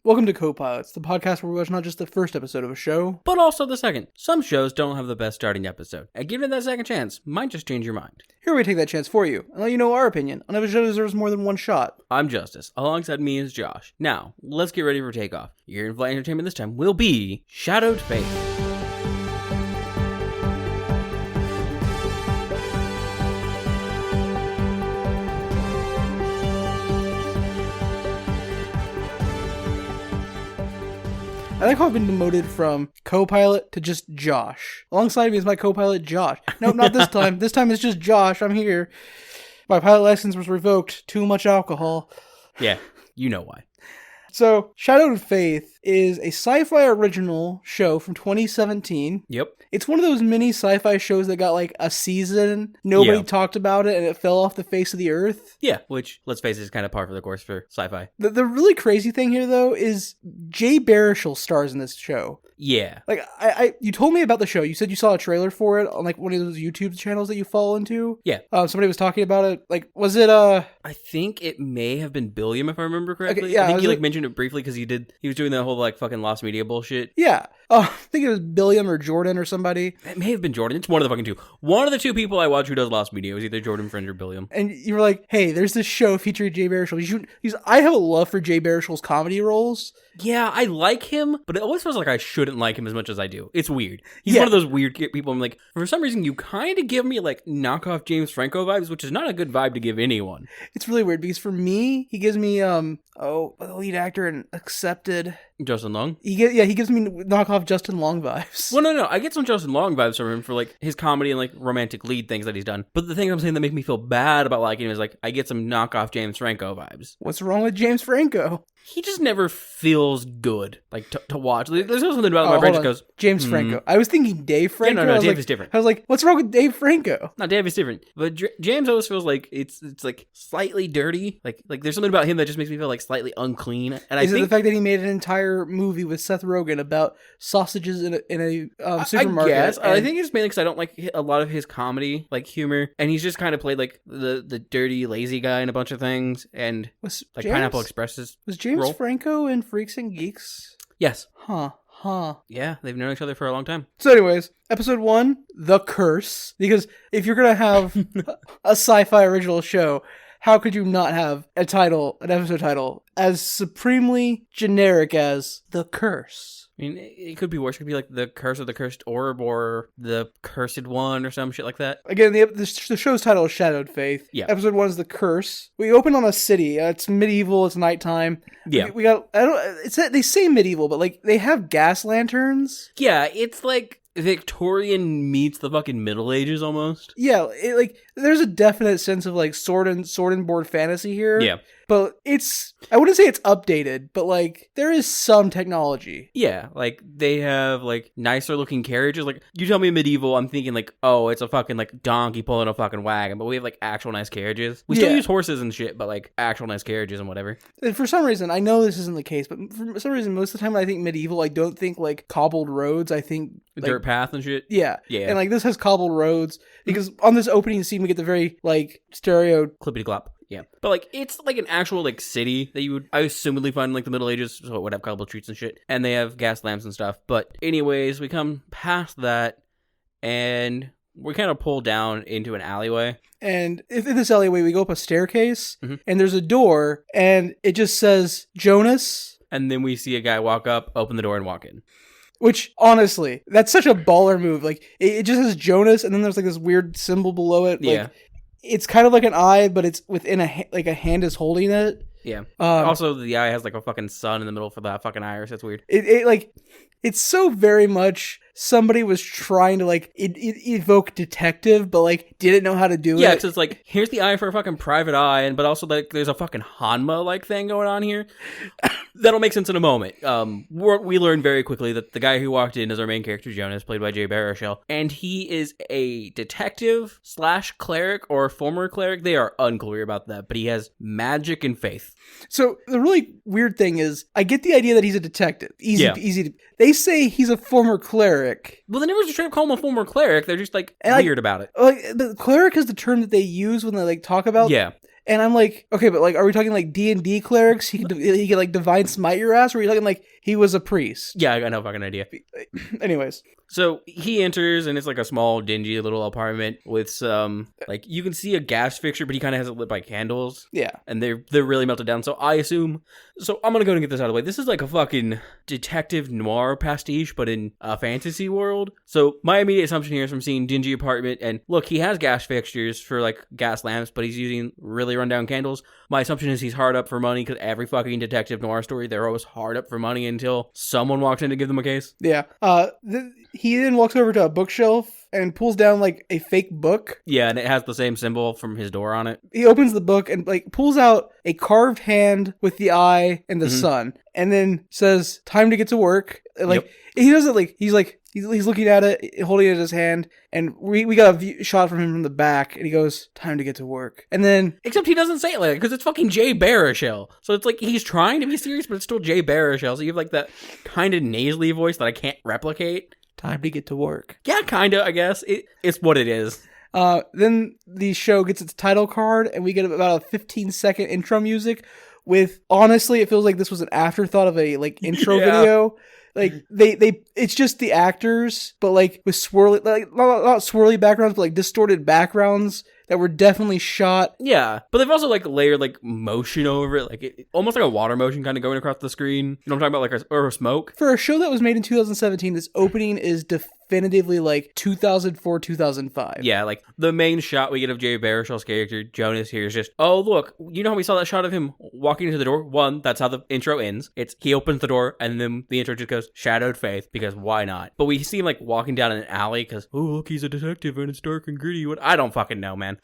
Welcome to Copilots, the podcast where we watch not just the first episode of a show, but also the second. Some shows don't have the best starting episode, and giving it that second chance might just change your mind. Here we take that chance for you, and let you know our opinion on if a show deserves more than one shot. I'm Justice, alongside me is Josh. Now, let's get ready for takeoff. Your in-flight entertainment this time will be Shadowed Faith. I like how I've been demoted from co-pilot to just Josh. Alongside me is my co-pilot, Josh. No, not this time. This time it's just Josh. I'm here. My pilot license was revoked. Too much alcohol. Yeah, you know why. So, Shadowed Faith is a sci-fi original show from 2017. Yep. It's one of those mini sci-fi shows that got like a season. Nobody talked about it and it fell off the face of the earth. Yeah, which, let's face it, is kind of par for the course for sci-fi. The really crazy thing here, though, is Jay Baruchel stars in this show. Yeah. Like, you told me about the show. You said you saw a trailer for it on like one of those YouTube channels that you fall into. Yeah. Somebody was talking about it. Like, was it I think it may have been Billiam, if I remember correctly. Okay, yeah, I think he mentioned it briefly because he was doing that whole like fucking lost media bullshit. Yeah. I think it was Billiam or Jordan or somebody. It may have been Jordan. It's one of the fucking two. One of the two people I watch who does lost media was either Jordan Friend or Billiam. And you were like, hey, there's this show featuring Jay Baruchel. I have a love for Jay Baruchel's comedy roles. Yeah, I like him, but it always feels like I shouldn't like him as much as I do. It's weird. He's one of those weird people. I'm like, for some reason, you kind of give me like knockoff James Franco vibes, which is not a good vibe to give anyone. It's really weird because for me, he gives me the lead actor in Accepted. Justin Long? He gives me knockoff Justin Long vibes. Well, no. I get some Justin Long vibes from him for like his comedy and like romantic lead things that he's done. But the thing I'm saying that make me feel bad about liking him is like I get some knockoff James Franco vibes. What's wrong with James Franco? He just never feels good, like, to watch. There's something about my brain just goes... James Franco. I was thinking Dave Franco. Yeah, no, Dave is different. I was like, what's wrong with Dave Franco? No, Dave is different. But James always feels like it's like slightly dirty. Like there's something about him that just makes me feel like slightly unclean. And Is it the fact that he made an entire movie with Seth Rogen about sausages in a supermarket? I guess. I think it's mainly because I don't like a lot of his comedy, like humor. And he's just kind of played like the dirty, lazy guy in a bunch of things. And Pineapple Express's Was James role. Franco in Freaks and Geeks? Yes. Huh. Yeah, they've known each other for a long time. So anyways, episode 1, The Curse. Because if you're going to have a sci-fi original show, how could you not have an episode title, as supremely generic as The Curse? I mean, it could be worse. It could be like The Curse of the Cursed Orb or The Cursed One or some shit like that. Again, the show's title is Shadowed Faith. Yeah. Episode 1 is The Curse. We open on a city. It's medieval. It's nighttime. Yeah. They say medieval, but like they have gas lanterns. Yeah, it's like Victorian meets the fucking Middle Ages almost. Yeah, there's a definite sense of like sword and board fantasy here. Yeah. But I wouldn't say it's updated, but like there is some technology. Yeah, like they have like nicer looking carriages. Like you tell me medieval, I'm thinking like, oh, it's a fucking like donkey pulling a fucking wagon. But we have like actual nice carriages. We still use horses and shit, but like actual nice carriages and whatever. And for some reason, I know this isn't the case, but for some reason, most of the time when I think medieval, I don't think like cobbled roads. I think like, dirt path and shit. Yeah. And like this has cobbled roads because on this opening scene we get the very like stereo clippity clop. Yeah. But like it's like an actual like city that you would I assumedly find in like the Middle Ages, so it would have cobbled streets and shit. And they have gas lamps and stuff. But anyways, we come past that and we kind of pull down into an alleyway. And in this alleyway we go up a staircase and there's a door and it just says Jonas. And then we see a guy walk up, open the door and walk in. Which, honestly, that's such a baller move. Like, it just says Jonas, and then there's, like, this weird symbol below it. Like, yeah. It's kind of like an eye, but it's within a hand is holding it. Yeah. Also, the eye has, like, a fucking sun in the middle for that fucking iris. That's weird. It's so very much somebody was trying to, like, evoke detective, but, like, didn't know how to do it. Yeah, because it's like, here's the eye for a fucking private eye, but also, like, there's a fucking Hanma-like thing going on here. That'll make sense in a moment. We learn very quickly that the guy who walked in is our main character, Jonas, played by Jay Baruchel, and he is a detective / cleric or former cleric. They are unclear about that, but he has magic and faith. So the really weird thing is, I get the idea that he's a detective. Easy to... They say he's a former cleric. Well, they never just try to call him a former cleric. They're just, like, weird about it. Like, the cleric is the term that they use when they, like, talk about... Yeah. And I'm like, okay, but like, are we talking like D&D clerics? He could like divine smite your ass? Or are you talking like he was a priest? Yeah, I got no fucking idea. Anyways. So he enters, and it's like a small, dingy little apartment with some, like, you can see a gas fixture, but he kind of has it lit by candles. Yeah. And they're really melted down. So I assume, so I'm going to go and get this out of the way. This is like a fucking detective noir pastiche, but in a fantasy world. So my immediate assumption here is from seeing dingy apartment, and look, he has gas fixtures for like gas lamps, but he's using really rundown candles. My assumption is he's hard up for money, because every fucking detective noir story, they're always hard up for money until someone walks in to give them a case. Yeah. He then walks over to a bookshelf and pulls down like a fake book. Yeah, and it has the same symbol from his door on it. He opens the book and like pulls out a carved hand with the eye and the sun, and then says, "Time to get to work." Like he does it like he's looking at it, holding it in his hand, and we got a shot from him from the back, and he goes, "Time to get to work." And then, except he doesn't say it like that, because it's fucking Jay Baruchel. So it's like he's trying to be serious, but it's still Jay Baruchel. So you have like that kind of nasally voice that I can't replicate. Time to get to work. Yeah, kind of, I guess. It's what it is. Then the show gets its title card, and we get about a 15-second intro music with, honestly, it feels like this was an afterthought of a like intro video. Like it's just the actors, but like with swirly, like not swirly backgrounds, but like distorted backgrounds that were definitely shot. Yeah, but they've also like layered like motion over it, like almost like a water motion kind of going across the screen. You know what I'm talking about, like or smoke. For a show that was made in 2017, this opening is definitively like 2004, 2005. Yeah, like the main shot we get of Jay Baruchel's character Jonas here is just, oh look, you know how we saw that shot of him walking into the door? One, that's how the intro ends. It's he opens the door and then the intro just goes shadowed faith, because why not? But we see him like walking down an alley because, oh look, he's a detective and it's dark and gritty. What? I don't fucking know, man.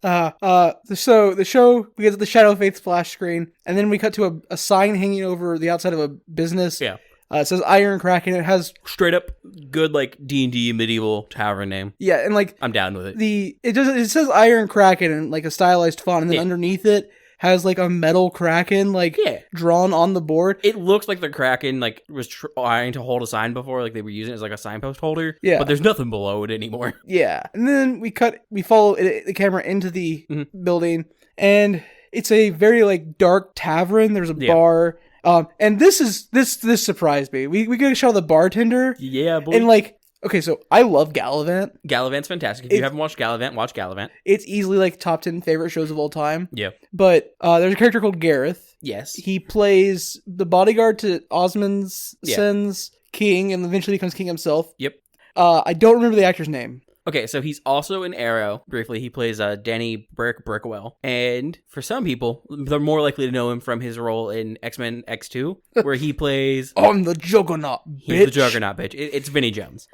So the show, we get to the Shadow Faith splash screen, and then we cut to a sign hanging over the outside of a business. Yeah. It says Iron Kraken. It has straight up good like D&D medieval tavern name. Yeah, and like I'm down with it. It says Iron Kraken in like a stylized font, and then underneath it has like a metal kraken like drawn on the board. It looks like the kraken like was trying to hold a sign before, like they were using it as like a signpost holder. Yeah, but there's nothing below it anymore. Yeah, and then we follow the camera into the building, and it's a very like dark tavern. There's a bar. And this surprised me. We get a shot of the bartender. Yeah, boy. And like, okay, so I love Gallivant. Gallivant's fantastic. If you haven't watched Gallivant, watch Gallivant. It's easily like top 10 favorite shows of all time. Yeah. But there's a character called Gareth. Yes. He plays the bodyguard to Osmondsen's king, and eventually becomes king himself. Yep. I don't remember the actor's name. Okay, so he's also in Arrow. Briefly, he plays Danny Brickwell. And for some people, they're more likely to know him from his role in X-Men X2, where he plays... I'm the Juggernaut, bitch. He's the Juggernaut, bitch. It's Vinnie Jones.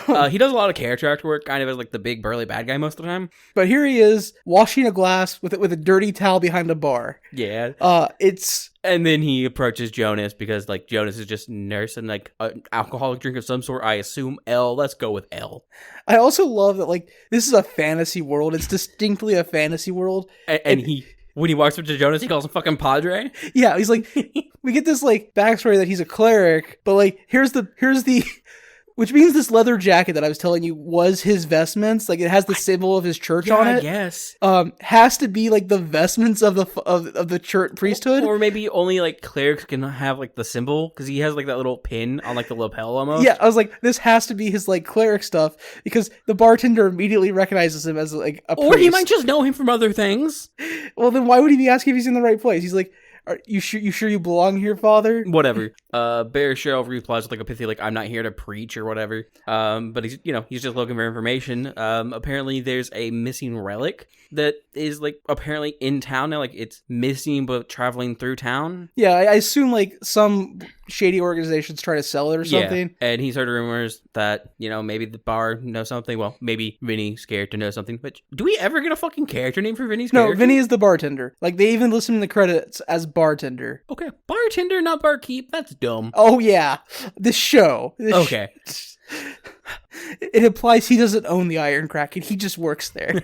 He does a lot of character actor work, kind of as like the big burly bad guy most of the time. But here he is, washing a glass with a dirty towel behind a bar. Yeah. And then he approaches Jonas because, like, Jonas is just nursing, like, an alcoholic drink of some sort. I assume L. Let's go with L. I also love that, like, this is a fantasy world. It's distinctly a fantasy world. And he, when he walks up to Jonas, he calls him fucking Padre. Yeah, he's like, we get this, like, backstory that he's a cleric, but, like, here's the... Which means this leather jacket that I was telling you was his vestments. Like, it has the symbol of his church on it. Yes. Has to be like the vestments of the church priesthood. Or maybe only like clerics can have like the symbol, because he has like that little pin on like the lapel almost. Yeah, I was like, this has to be his like cleric stuff, because the bartender immediately recognizes him as like a priest. Or he might just know him from other things. Well, then why would he be asking if he's in the right place? He's like, are you sure you belong here, Father? Whatever. Baruchel replies with like a pithy, like, I'm not here to preach or whatever. But he's just looking for information. Apparently there's a missing relic that is like apparently in town now. Like, it's missing but traveling through town. Yeah, I assume like some shady organizations try to sell it or something. Yeah. And he's heard rumors that, maybe the bar knows something. Well, maybe Vinny's scared to know something. But do we ever get a fucking character name for Vinny's character? No, Vinny is the bartender. Like, they even list him in the credits as bartender. Okay. Bartender, not barkeep. That's dumb. Oh, yeah. This show. Okay. It implies he doesn't own the Iron Kraken. He just works there.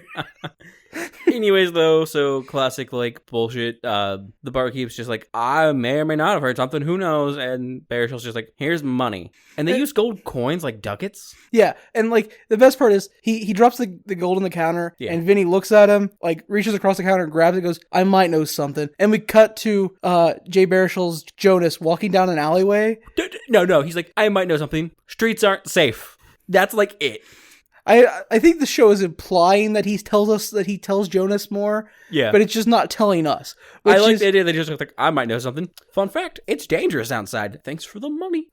Anyways, though, so classic, like, bullshit. The barkeep's just like, I may or may not have heard something, who knows? And Baruchel's just like, here's money. And they use gold coins like ducats. Yeah, and, like, the best part is, he drops the gold on the counter, and Vinny looks at him, like, reaches across the counter and grabs it and goes, I might know something. And we cut to Jay Baruchel's Jonas walking down an alleyway. No, he's like, I might know something. Streets aren't safe. That's, like, it. I think the show is implying that he tells Jonas more, but it's just not telling us. I like the idea that he's just like, I might know something. Fun fact, it's dangerous outside. Thanks for the money.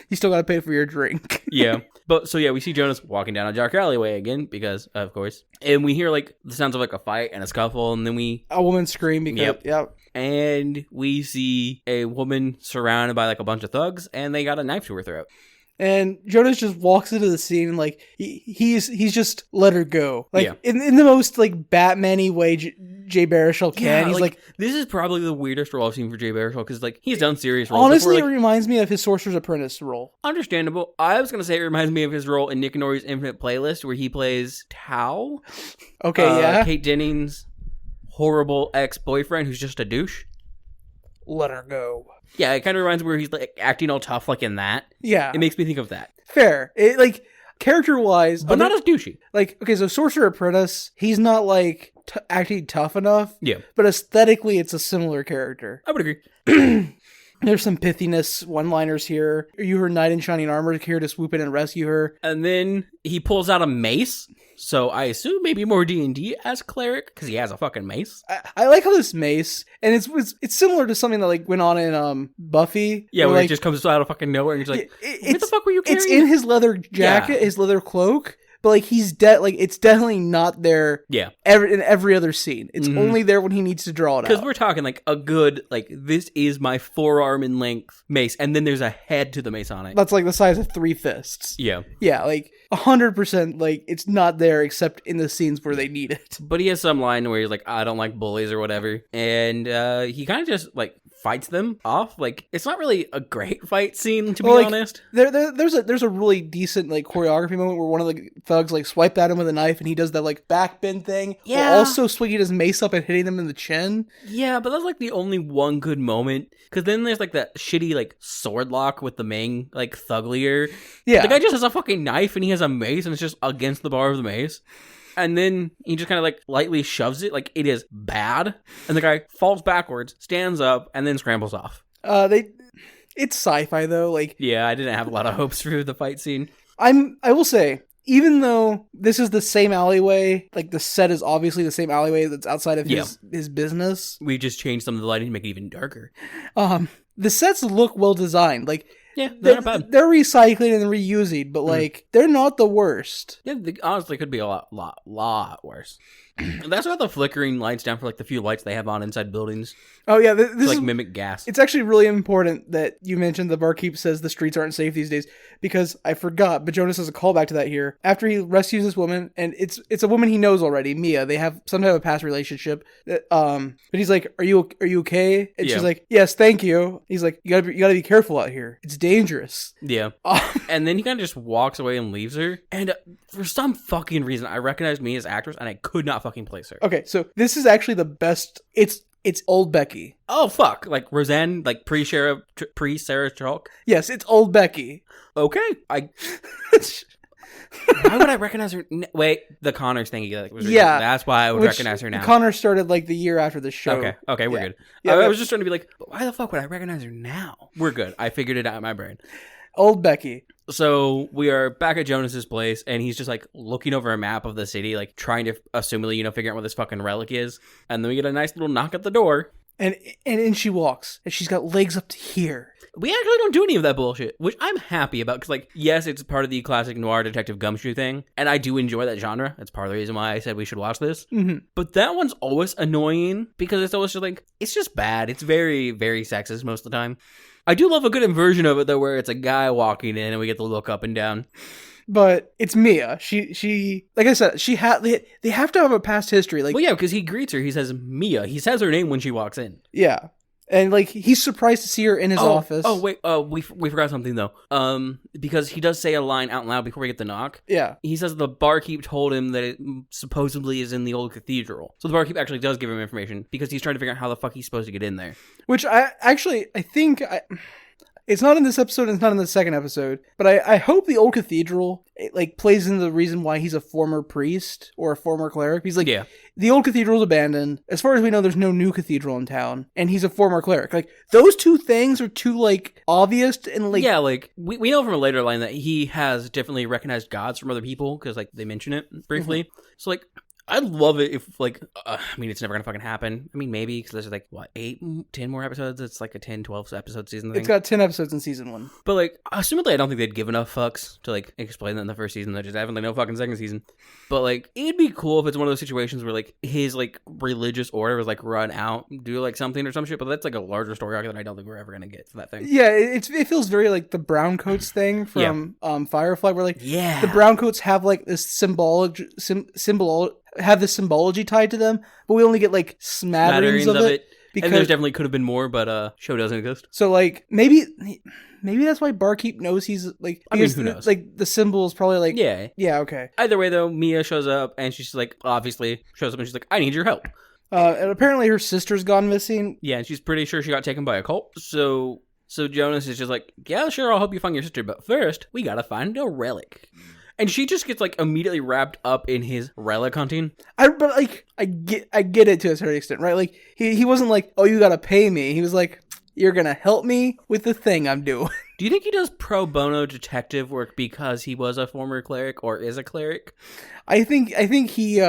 You still gotta pay for your drink. Yeah. But so yeah, we see Jonas walking down a dark alleyway again, because of course. And we hear like the sounds of like a fight and a scuffle, and then a woman scream because yep. And we see a woman surrounded by like a bunch of thugs, and they got a knife to her throat. And Jonas just walks into the scene and, like, he's just let her go. Like, in the most, like, Batman-y way Jay Baruchel can. Yeah, he's like, this is probably the weirdest role I've seen for Jay Baruchel, because, like, he's done serious roles honestly, before, like, it reminds me of his Sorcerer's Apprentice role. Understandable. I was going to say it reminds me of his role in Nick and Nori's Infinite Playlist, where he plays Tao. Okay, yeah. Kate Dennings' horrible ex-boyfriend who's just a douche. Let her go. Yeah, it kind of reminds me where he's like acting all tough, like in that. Yeah, it makes me think of that. Fair, like character-wise, but not as douchey. Like, okay, so Sorcerer Apprentice, he's not like acting tough enough. Yeah, but aesthetically, it's a similar character. I would agree. There's some pithiness one-liners here. You heard Knight in Shining Armor here to swoop in and rescue her. And then he pulls out a mace. So I assume maybe more D&D as cleric, because he has a fucking mace. I like how this mace, and it's similar to something that like went on in Buffy. Yeah, where like, it just comes out of fucking nowhere, and you're like, what the fuck were you carrying? It's in his leather jacket, his leather cloak. But like it's definitely not there. Yeah, in every other scene, it's only there when he needs to draw it out. Because we're talking like a good this is my forearm in length mace, and then there's a head to the mace on it. That's like the size of 3 fists. Yeah, like 100%. Like it's not there except in the scenes where they need it. But he has some line where he's like, I don't like bullies or whatever, and he kind of just like fights them off. Like it's not really a great fight scene, to be honest. There's a really decent like choreography moment where one of the thugs like swiped at him with a knife, and he does that like back bend thing. Yeah. While also swinging his mace up and hitting them in the chin. Yeah, but that's like the only one good moment. Because then there's like that shitty like sword lock with the main like thug leader. Yeah, the guy just has a fucking knife and he has a mace and it's just against the bar of the mace. And then he just kind of like lightly shoves it like it is bad. And the guy falls backwards, stands up, and then scrambles off. It's sci-fi though. Like, yeah, I didn't have a lot of hopes for the fight scene. I will say, even though this is the same alleyway, like the set is obviously the same alleyway that's outside of his business. We just changed some of the lighting to make it even darker. The sets look well designed. Like, yeah, they're not bad. They're recycling and reusing, but like they're not the worst. Yeah, they honestly could be a lot worse. That's why the flickering lights down for like the few lights they have on inside buildings. Oh yeah, this to, like mimic gas. It's actually really important that you mentioned the barkeep says the streets aren't safe these days, because I forgot, but Jonas has a callback to that here. After he rescues this woman, and it's a woman he knows already, Mia. They have some type of past relationship. But he's like, "Are you okay?" And she's like, "Yes, thank you." He's like, "You gotta be careful out here. It's dangerous." Yeah. And then he kind of just walks away and leaves her. And for some fucking reason, I recognized Mia's actress, and I could not fucking place her. Okay, so this is actually the best. It's old Becky. Oh fuck! Like Roseanne, like pre-Sarah Chalk. Yes, it's old Becky. Okay, Why would I recognize her? Wait, the Connors thing. That's why I would recognize her now. Connors started like the year after the show. Okay, we're good. Yeah, I was just trying to be like, but why the fuck would I recognize her now? We're good. I figured it out in my brain. Old Becky. So we are back at Jonas's place, and he's just like looking over a map of the city, like trying to assumedly, figure out what this fucking relic is. And then we get a nice little knock at the door. And in she walks, and she's got legs up to here. We actually don't do any of that bullshit, which I'm happy about, because, like, yes, it's part of the classic noir detective gumshoe thing, and I do enjoy that genre. That's part of the reason why I said we should watch this. Mm-hmm. But that one's always annoying, because it's always just like, it's just bad. It's very, very sexist most of the time. I do love a good inversion of it, though, where it's a guy walking in, and we get to look up and down. But it's Mia. She like I said, they have to have a past history. Like, well, yeah, because he greets her. He says Mia. He says her name when she walks in. Yeah. And, like, he's surprised to see her in his office. Oh, wait. We forgot something, though. Because he does say a line out loud before we get the knock. Yeah. He says the barkeep told him that it supposedly is in the old cathedral. So the barkeep actually does give him information because he's trying to figure out how the fuck he's supposed to get in there. Which I think... It's not in this episode, and it's not in the second episode, but I hope the old cathedral, like, plays into the reason why he's a former priest or a former cleric. He's like, yeah. The old cathedral's abandoned. As far as we know, there's no new cathedral in town, and he's a former cleric. Like, those two things are too, like, obvious and, like... Yeah, like, we know from a later line that he has definitely recognized gods from other people, because, like, they mention it briefly. Mm-hmm. So, like... I'd love it if, like, I mean, it's never gonna fucking happen. I mean, maybe, because there's, like, what, 10 more episodes? It's, like, a 10, 12 episode season thing. It's got 10 episodes in season 1. But, like, assumedly, I don't think they'd give enough fucks to, like, explain that in the first season. They just haven't, like, no fucking second season. But, like, it'd be cool if it's one of those situations where, like, his, like, religious order was, like, run out, do, like, something or some shit. But that's, like, a larger story arc that I don't think we're ever gonna get to that thing. Yeah, it feels very, like, the Browncoats thing from Firefly, where, like, yeah, the Browncoats have, like, this have this symbology tied to them, but we only get, like, smatterings of it. Because, and there definitely could have been more, but show doesn't exist. So, like, maybe that's why Barkeep knows he's, like... I mean, who knows? Like, the symbol is probably, like... Yeah, okay. Either way, though, Mia shows up, and she's, like, obviously shows up, and she's like, I need your help. And apparently her sister's gone missing. Yeah, and she's pretty sure she got taken by a cult, So Jonas is just like, yeah, sure, I'll help you find your sister, but first, we gotta find a relic. And she just gets, like, immediately wrapped up in his relic hunting. I get it to a certain extent, right? Like, he wasn't like, oh, you gotta pay me. He was like, you're gonna help me with the thing I'm doing. Do you think he does pro bono detective work because he was a former cleric or is a cleric? I think he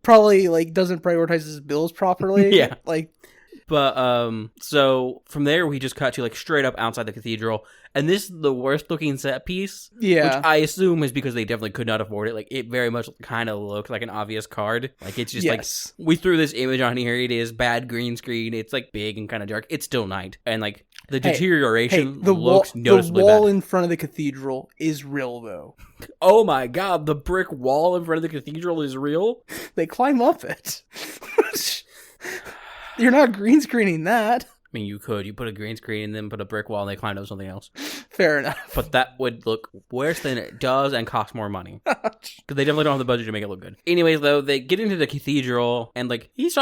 probably, like, doesn't prioritize his bills properly. Yeah. Like... But, so, from there, we just cut to, like, straight up outside the cathedral. And this is the worst-looking set piece. Yeah. Which I assume is because they definitely could not afford it. Like, it very much kind of looked like an obvious card. Like, it's just, like, we threw this image on here. It is bad green screen. It's, like, big and kind of dark. It's still night. And, like, the deterioration looks noticeably bad. The wall in front of the cathedral is real, though. Oh, my God. The brick wall in front of the cathedral is real? They climb up it. You're not green screening that. I mean, you could. You put a green screen and then put a brick wall and they climb up something else. Fair enough. But that would look worse than it does and cost more money. Because they definitely don't have the budget to make it look good. Anyways, though, they get into the cathedral and, like, he was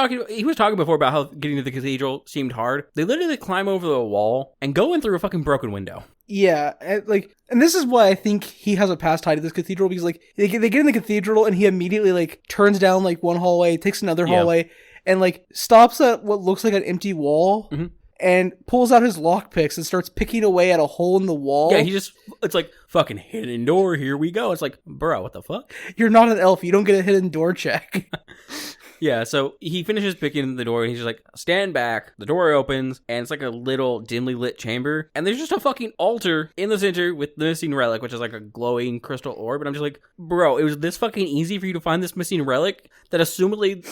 talking before about how getting to the cathedral seemed hard. They literally climb over the wall and go in through a fucking broken window. Yeah, and this is why I think he has a past tie to this cathedral, because, like, they get in the cathedral and he immediately, like, turns down, like, one hallway, takes another hallway, and, like, stops at what looks like an empty wall, and pulls out his lockpicks and starts picking away at a hole in the wall. Yeah, it's like, fucking hidden door, here we go. It's like, bro, what the fuck? You're not an elf, you don't get a hidden door check. Yeah, so he finishes picking the door, and he's just like, stand back. The door opens, and it's like a little dimly lit chamber, and there's just a fucking altar in the center with the missing relic, which is like a glowing crystal orb, and I'm just like, bro, it was this fucking easy for you to find this missing relic that assumedly,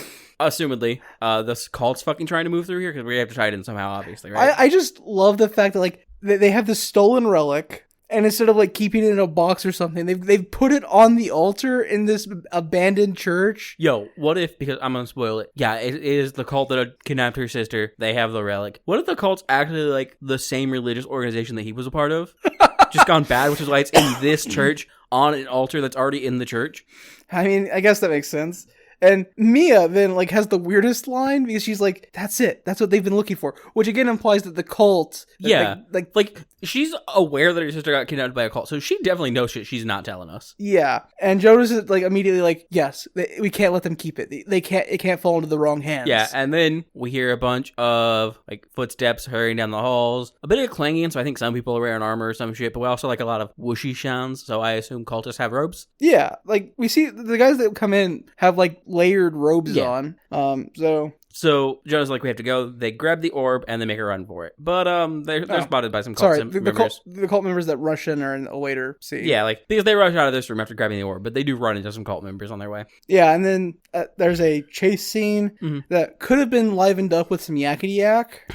this cult's fucking trying to move through here, because we have to tie it in somehow, obviously, right? I just love the fact that, like, they have this stolen relic, and instead of, like, keeping it in a box or something, they've put it on the altar in this abandoned church. Yo, what if, because I'm gonna spoil it, yeah, it is the cult that kidnapped her sister, they have the relic. What if the cult's actually, like, the same religious organization that he was a part of? Just gone bad, which is why it's in this church, on an altar that's already in the church? I mean, I guess that makes sense. And Mia then, like, has the weirdest line because she's like, that's it. That's what they've been looking for. Which again implies that the cult... Yeah. Like, she's aware that her sister got kidnapped by a cult, so she definitely knows shit she's not telling us. Yeah. And Jonas is, like, immediately like, yes, we can't let them keep it. It can't fall into the wrong hands. Yeah, and then we hear a bunch of, like, footsteps hurrying down the halls. A bit of clanging, so I think some people are wearing armor or some shit, but we also, like, a lot of whooshy sounds, so I assume cultists have robes. Yeah. Like, we see the guys that come in have, like, layered robes on. So Jonas like, we have to go. They grab the orb and they make a run for it. But they're spotted by some cult members. The cult members that rush in are in a later scene. Yeah, like, because they rush out of this room after grabbing the orb, but they do run into some cult members on their way. Yeah, and then there's a chase scene that could have been livened up with some yakety yak.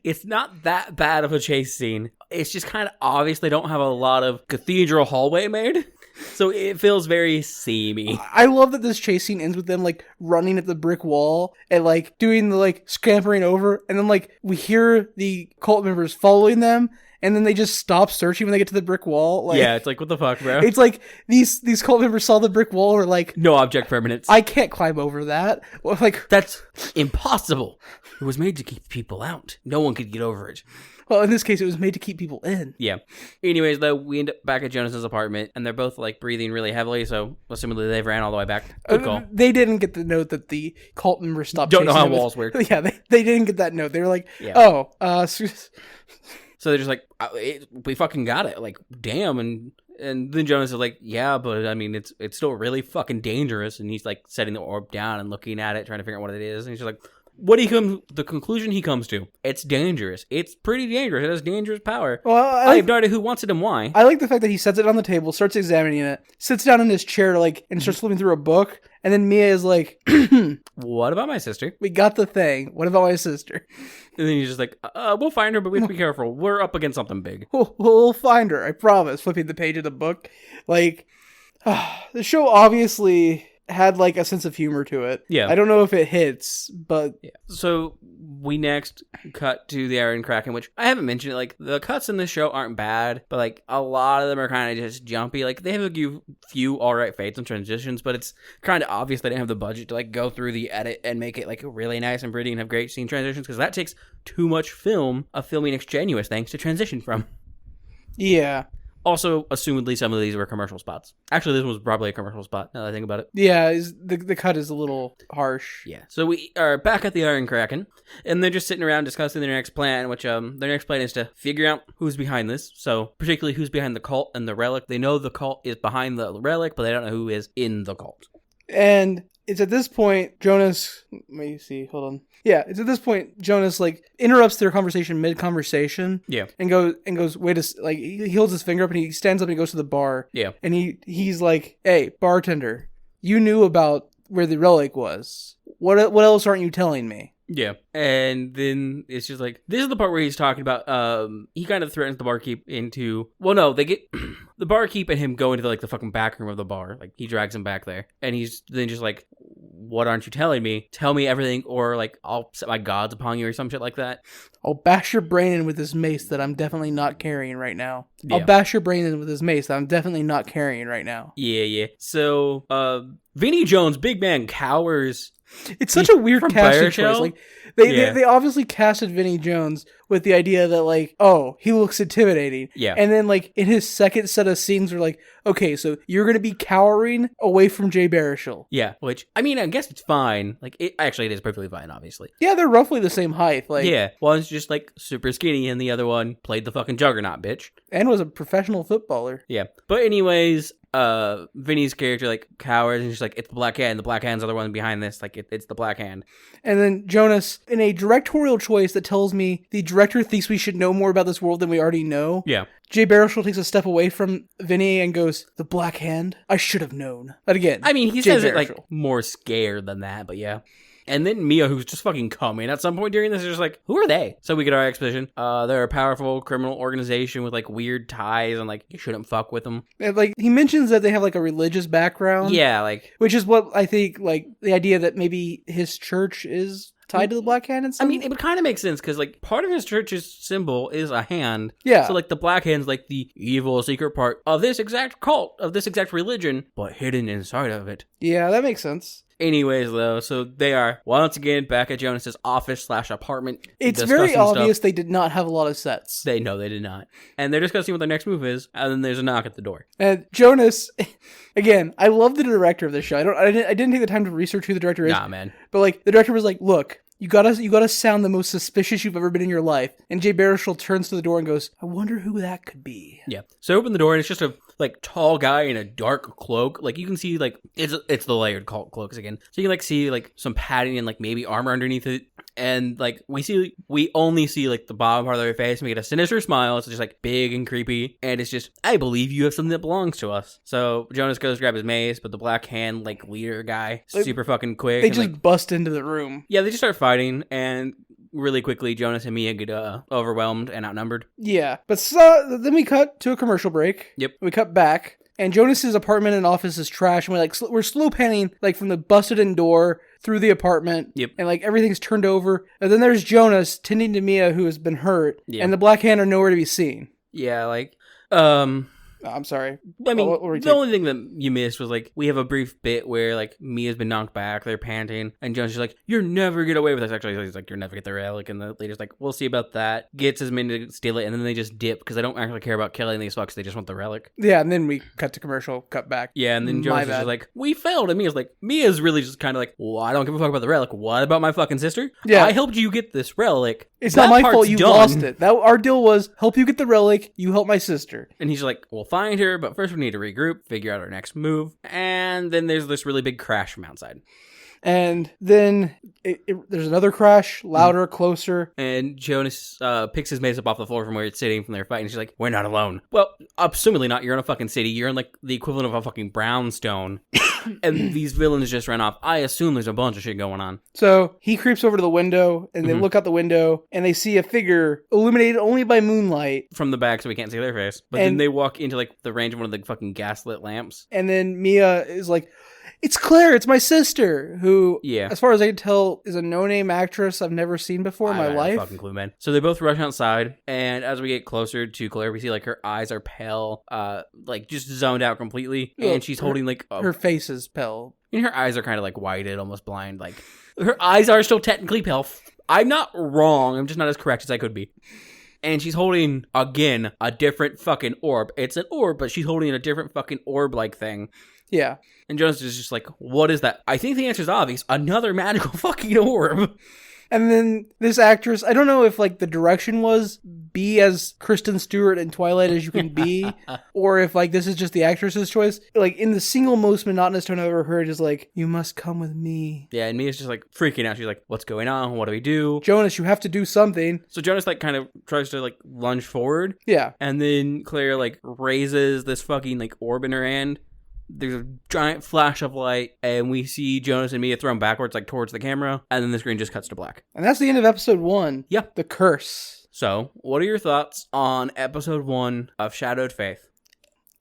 It's not that bad of a chase scene. It's just kind of obvious they don't have a lot of cathedral hallway made. So it feels very samey. I love that this chase scene ends with them, like, running at the brick wall and, like, doing the, like, scampering over. And then, like, we hear the cult members following them. And then they just stop searching when they get to the brick wall. Like, yeah, it's like, what the fuck, bro? It's like these cult members saw the brick wall or like... No object permanence. I can't climb over that. Well, like, that's impossible. It was made to keep people out. No one could get over it. Well, in this case, it was made to keep people in. Yeah. Anyways, though, we end up back at Jonas's apartment, and they're both, like, breathing really heavily, so assumedly they've ran all the way back. Good call. They didn't get the note that the cult members stopped Don't know how them walls work. Yeah, they didn't get that note. They were like, So they're just like, we fucking got it. Like, damn. And then Jonas is like, yeah, but I mean, it's still really fucking dangerous. And he's like setting the orb down and looking at it, trying to figure out what it is. And he's just like, the conclusion he comes to, it's dangerous. It's pretty dangerous. It has dangerous power. Well, I have no idea who wants it and why. I like the fact that he sets it on the table, starts examining it, sits down in his chair, like, and starts flipping through a book. And then Mia is like, what about my sister? We got the thing. What about my sister? And then he's just like, we'll find her, but we have to be careful. We're up against something big. We'll find her. I promise. Flipping the page of the book. Like, the show obviously had like a sense of humor to it. Yeah. I don't know if it hits, but... Yeah. So we next cut to the Iron Kraken, which I haven't mentioned it. Like, the cuts in this show aren't bad, but like a lot of them are kind of just jumpy. Like, they have a few alright fades and transitions, but it's kind of obvious they didn't have the budget to like go through the edit and make it like really nice and pretty and have great scene transitions, because that takes too much film of filming extraneous things to transition from. Yeah. Also, assumedly, some of these were commercial spots. Actually, this was probably a commercial spot, now that I think about it. Yeah, the cut is a little harsh. Yeah. So we are back at the Iron Kraken, and they're just sitting around discussing their next plan, which their next plan is to figure out who's behind this. So, particularly who's behind the cult and the relic. They know the cult is behind the relic, but they don't know who is in the cult. And it's at this point, Jonas... Let me see, hold on. Yeah, it's at this point, Jonas, like, interrupts their conversation mid-conversation. Yeah. And goes, wait a... Like, he holds his finger up and he stands up and he goes to the bar. Yeah. And he's like, hey, bartender, you knew about where the relic was. What else aren't you telling me? Yeah. And then it's just like, this is the part where he's talking about, he kind of threatens the barkeep into, well, no, they get, the barkeep and him go into the fucking back room of the bar. Like, he drags him back there. And he's then just like, what aren't you telling me? Tell me everything, or like, I'll set my gods upon you or some shit like that. I'll bash your brain in with this mace that I'm definitely not carrying right now. Yeah. I'll bash your brain in with this mace that I'm definitely not carrying right now. Yeah. So, Vinnie Jones, big man, cowers. It's such a weird casting choice. Like, they obviously casted Vinnie Jones with the idea that, like, oh, he looks intimidating. Yeah. And then, like, in his second set of scenes, we're like, okay, so you're going to be cowering away from Jay Baruchel. Yeah, which, I mean, I guess it's fine. Like, it is perfectly fine, obviously. Yeah, they're roughly the same height. Like, yeah, one's just, like, super skinny, and the other one played the fucking juggernaut, bitch. And was a professional footballer. Yeah. But anyways, Vinny's character, like, cowers, and she's like, it's the Black Hand. The Black Hand's the other one behind this. Like, it's the Black Hand. And then Jonas, in a directorial choice that tells me the director thinks we should know more about this world than we already know. Yeah. Jay Baruchel takes a step away from Vinny and goes, the Black Hand? I should have known. But again, I mean, he Jay says Baruchel. it, like, more scared than that, but yeah. And then Mia, who's just fucking coming at some point during this, is just like, who are they? So we get our exposition. They're a powerful criminal organization with, like, weird ties, and, like, you shouldn't fuck with them. And, like, he mentions that they have, like, a religious background. Yeah, like... Which is what I think, like, the idea that maybe his church is tied to the Black Hand and stuff. I mean, it would kind of make sense, because, like, part of his church's symbol is a hand. Yeah. So, like, the Black Hand's, like, the evil secret part of this exact cult, of this exact religion, but hidden inside of it. Yeah, that makes sense. Anyways, though, so they are once again back at Jonas's office/apartment. It's very obvious they did not have a lot of sets. They did not. And they're discussing what their next move is, and then there's a knock at the door. And Jonas, again, I love the director of this show. I didn't take the time to research who the director is. Nah, man. But, like, the director was like, look, you gotta sound the most suspicious you've ever been in your life. And Jay Baruchel turns to the door and goes, I wonder who that could be. Yeah. So open the door, and it's just a, like, tall guy in a dark cloak. Like, you can see, like, it's the layered cloaks again. So you can, like, see, like, some padding and, like, maybe armor underneath it. And, like, we only see, like, the bottom part of their face, and we get a sinister smile. It's just, like, big and creepy. And it's just, I believe you have something that belongs to us. So Jonas goes to grab his mace, but the Black Hand, like, leader guy, super fucking quick. They and, just like, bust into the room. yeah, they just start fighting, and really quickly, Jonas and Mia get overwhelmed and outnumbered. Yeah, but then we cut to a commercial break. Yep. We cut back, and Jonas's apartment and office is trash, and we're slow panning like from the busted-in door through the apartment. Yep. And like everything's turned over, and then there's Jonas tending to Mia, who has been hurt, and the Black Hand are nowhere to be seen. Yeah, like I'm sorry. I mean, the only thing that you missed was, like, we have a brief bit where, like, Mia's been knocked back, they're panting, and Jones is like, you'll never get away with this. Actually, he's like, you'll never get the relic, and the leader's like, we'll see about that. Gets his men to steal it, and then they just dip, because they don't actually care about killing these fucks, they just want the relic. Yeah, and then we cut to commercial, cut back. Yeah, and then Jones is just like, we failed, and Mia's really just kind of like, well, I don't give a fuck about the relic. What about my fucking sister? Yeah. I helped you get this relic. It's not my fault you lost it. Our deal was, help you get the relic, you help my sister. And he's like, we'll find her, but first we need to regroup, figure out our next move, and then there's this really big crash from outside. And then there's another crash, louder, closer. And Jonas picks his mace up off the floor from where it's sitting from their fight, and she's like, we're not alone. Well, assumedly not. You're in a fucking city. You're in, like, the equivalent of a fucking brownstone. And these villains just ran off. I assume there's a bunch of shit going on. So he creeps over to the window, and they look out the window, and they see a figure illuminated only by moonlight. From the back, so we can't see their face. But then they walk into, like, the range of one of the fucking gaslit lamps. And then Mia is like, it's Claire, it's my sister, who, as far as I can tell, is a no-name actress I've never seen before in my life. I have a fucking clue, man. So they both rush outside, and as we get closer to Claire, we see, like, her eyes are pale, like, just zoned out completely, and she's holding, like... her face is pale. And her eyes are kind of, like, whited, almost blind, like... Her eyes are still technically pale. I'm not wrong, I'm just not as correct as I could be. And she's holding, again, a different fucking orb. It's an orb, but she's holding a different fucking orb-like thing. Yeah. And Jonas is just like, what is that? I think the answer is obvious. Another magical fucking orb. And then this actress, I don't know if, like, the direction was be as Kristen Stewart in Twilight as you can be, or if, like, this is just the actress's choice. Like, in the single most monotonous tone I've ever heard is like, you must come with me. Yeah, and Mia's just, like, freaking out. She's like, what's going on? What do we do? Jonas, you have to do something. So Jonas, like, kind of tries to, like, lunge forward. Yeah. And then Claire, like, raises this fucking, like, orb in her hand. There's a giant flash of light, and we see Jonas and Mia thrown backwards, like, towards the camera, and then the screen just cuts to black. And that's the end of episode 1. Yep. The Curse. So, what are your thoughts on episode 1 of Shadowed Faith?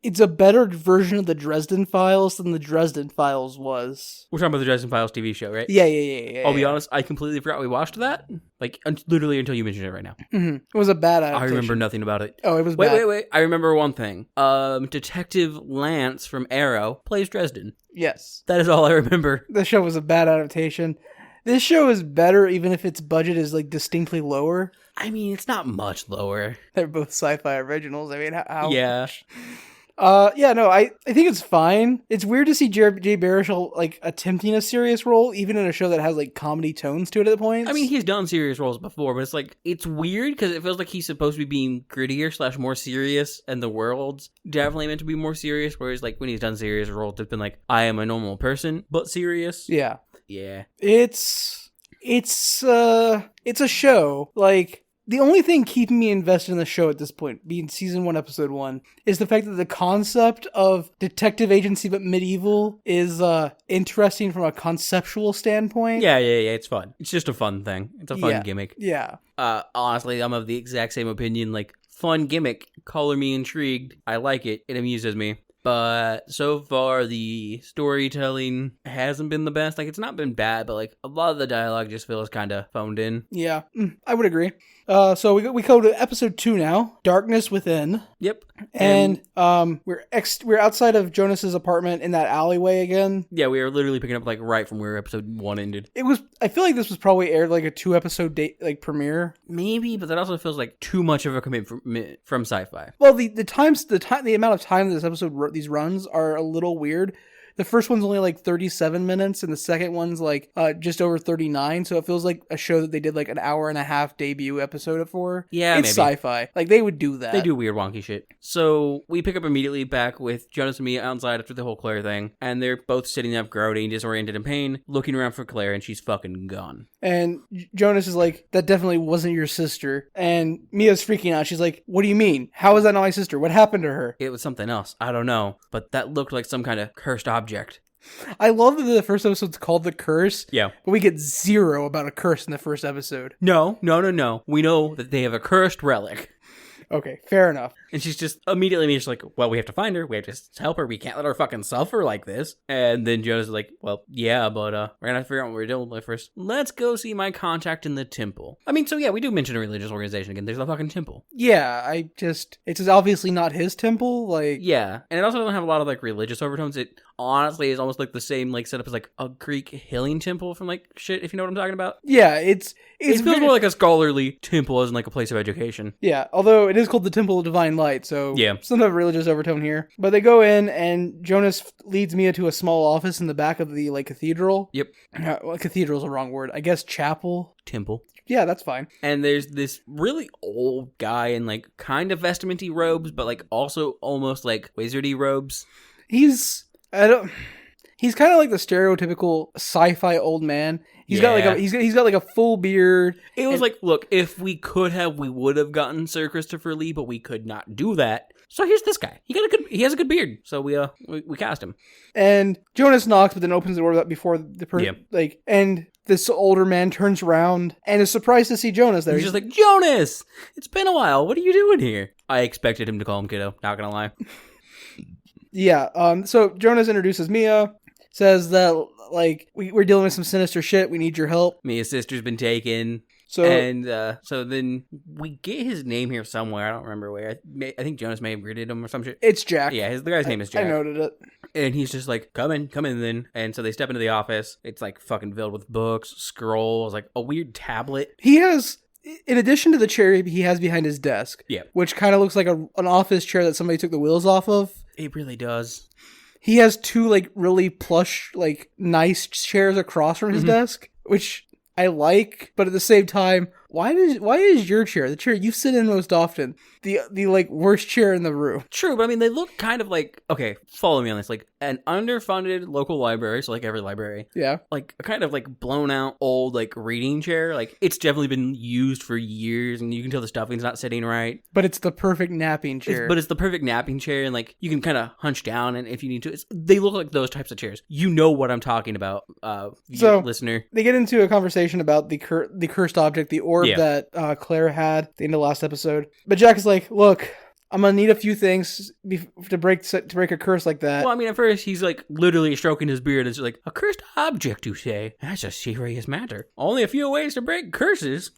It's a better version of the Dresden Files than the Dresden Files was. We're talking about the Dresden Files TV show, right? Yeah. I'll be honest, I completely forgot we watched that. Like, literally until you mentioned it right now. Mm-hmm. It was a bad adaptation. I remember nothing about it. Oh, it was bad. Wait. I remember one thing. Detective Lance from Arrow plays Dresden. Yes. That is all I remember. The show was a bad adaptation. This show is better even if its budget is, like, distinctly lower. I mean, it's not much lower. They're both sci-fi originals. I mean, how... Yeah. I think it's fine. It's weird to see Jay Baruchel, like, attempting a serious role, even in a show that has, like, comedy tones to it at points. I mean, he's done serious roles before, but it's, like, it's weird because it feels like he's supposed to be being grittier / more serious, and the world's definitely meant to be more serious, whereas, like, when he's done serious roles, it's been like, I am a normal person, but serious. Yeah. Yeah. It's a show, like... The only thing keeping me invested in the show at this point, being season 1, episode 1, is the fact that the concept of detective agency but medieval is interesting from a conceptual standpoint. Yeah, it's fun. It's just a fun thing. It's a fun gimmick. Yeah. Honestly, I'm of the exact same opinion. Like, fun gimmick, color me intrigued. I like it. It amuses me. But so far, the storytelling hasn't been the best. Like, it's not been bad, but, like, a lot of the dialogue just feels kind of phoned in. Yeah, I would agree. So we go to episode 2 now, Darkness Within. Yep. And we're outside of Jonas's apartment in that alleyway again. Yeah, we are literally picking up, like, right from where episode 1 ended. I feel like this was probably aired like a 2-episode like premiere. Maybe, but that also feels like too much of a commitment from Syfy. Well, the amount of time this episode these runs are a little weird. The first one's only like 37 minutes, and the second one's like just over 39. So it feels like a show that they did like an hour and a half debut episode for. Yeah, it's maybe. Syfy. Like, they would do that. They do weird wonky shit. So we pick up immediately back with Jonas and Mia outside after the whole Claire thing, and they're both sitting up, growling, disoriented in pain, looking around for Claire, and she's fucking gone. And Jonas is like, that definitely wasn't your sister. And Mia's freaking out. She's like, what do you mean? How is that not my sister? What happened to her? It was something else. I don't know. But that looked like some kind of cursed object. I love that the first episode's called The Curse. Yeah. But we get zero about a curse in the first episode. No. We know that they have a cursed relic. Okay, fair enough. And she's just immediately just like, well, we have to find her. We have to help her. We can't let her fucking suffer like this. And then Jonas is like, well, yeah, but we're going to figure out what we're doing with first. Let's go see my contact in the temple. I mean, so yeah, we do mention a religious organization again. There's the fucking temple. Yeah, it's obviously not his temple. Like, yeah. And it also doesn't have a lot of like religious overtones. It honestly is almost like the same like setup as like a Greek healing temple from like shit, if you know what I'm talking about. Yeah, it feels more like a scholarly temple as in like a place of education. Yeah, although it is called the Temple of Divine Light, so yeah, some of religious overtone here. But they go in, and Jonas leads Mia to a small office in the back of the like cathedral. Yep. Well, cathedral's a wrong word. I guess chapel. Temple. Yeah, that's fine. And there's this really old guy in like kind of vestmenty robes, but like also almost like wizardy robes. He's kind of like the stereotypical sci-fi old man. He's got like a full beard. It was like, look, if we could have, we would have gotten Sir Christopher Lee, but we could not do that. So here's this guy. He has a good beard. So we cast him. And Jonas knocks, but then opens the door before the person and this older man turns around and is surprised to see Jonas there. He's just like, Jonas, it's been a while. What are you doing here? I expected him to call him kiddo. Not gonna lie. Yeah. So Jonas introduces Mia. Says that, like, we're dealing with some sinister shit. We need your help. Mia's sister's been taken. So then we get his name here somewhere. I don't remember where. I think Jonas may have greeted him or some shit. It's Jack. Yeah, the guy's name is Jack. I noted it. And he's just like, come in then. And so they step into the office. It's like fucking filled with books, scrolls, like a weird tablet. He has... In addition to the chair he has behind his desk, which kind of looks like an office chair that somebody took the wheels off of. It really does. He has two, like, really plush, like, nice chairs across from his desk, which I like, but at the same time, why is your chair, the chair you sit in most often, the like, worst chair in the room? True, but I mean, they look kind of like, okay, follow me on this, like, an underfunded local library, so like every library. Yeah. Like, a kind of, like, blown out old, like, reading chair. Like, it's definitely been used for years, and you can tell the stuffing's not sitting right. But it's the perfect napping chair. It's the perfect napping chair, and, like, you can kind of hunch down, and if you need to, they look like those types of chairs. You know what I'm talking about, listener. They get into a conversation about the cursed object, the orb that Claire had at the end of last episode. But Jack is like, look, I'm gonna need a few things to break a curse like that. Well, I mean, at first he's like literally stroking his beard and it's like, a cursed object, you say? That's a serious matter. Only a few ways to break curses.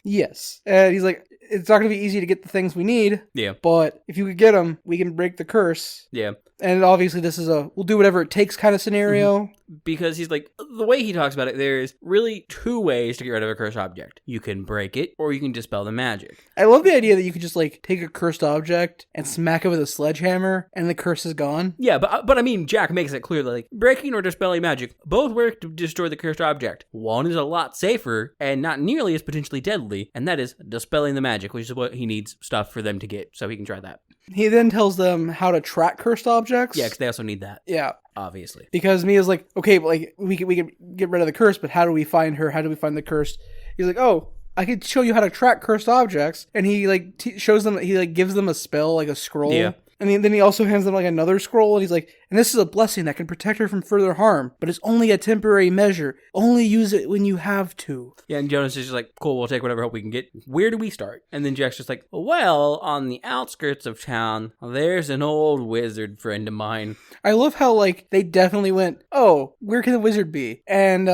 Yes. And he's like, it's not gonna be easy to get the things we need. Yeah. But if you could get them, we can break the curse. Yeah. And obviously this is we'll do whatever it takes kind of scenario. Mm-hmm. Because he's like, the way he talks about it, there's really two ways to get rid of a cursed object. You can break it, or you can dispel the magic. I love the idea that you could just like take a cursed object and smack it with a sledgehammer, and the curse is gone. Yeah, but I mean, Jack makes it clear that like breaking or dispelling magic both work to destroy the cursed object. One is a lot safer and not nearly as potentially deadly, and that is dispelling the magic, which is what he needs stuff for them to get, so he can try that. He then tells them how to track cursed objects. Yeah, because they also need that. Yeah. Obviously. Because Mia's like, okay, but like we can get rid of the curse, but how do we find her? How do we find the curse? He's like, oh, I could show you how to track cursed objects. And he like shows them, he like gives them a spell, like a scroll. Yeah. And then he also hands them like another scroll, and he's like, and this is a blessing that can protect her from further harm, but it's only a temporary measure. Only use it when you have to. Yeah, and Jonas is just like, cool, we'll take whatever help we can get. Where do we start? And then Jack's just like, well, on the outskirts of town, there's an old wizard friend of mine. I love how, like, they definitely went, oh, where can the wizard be? And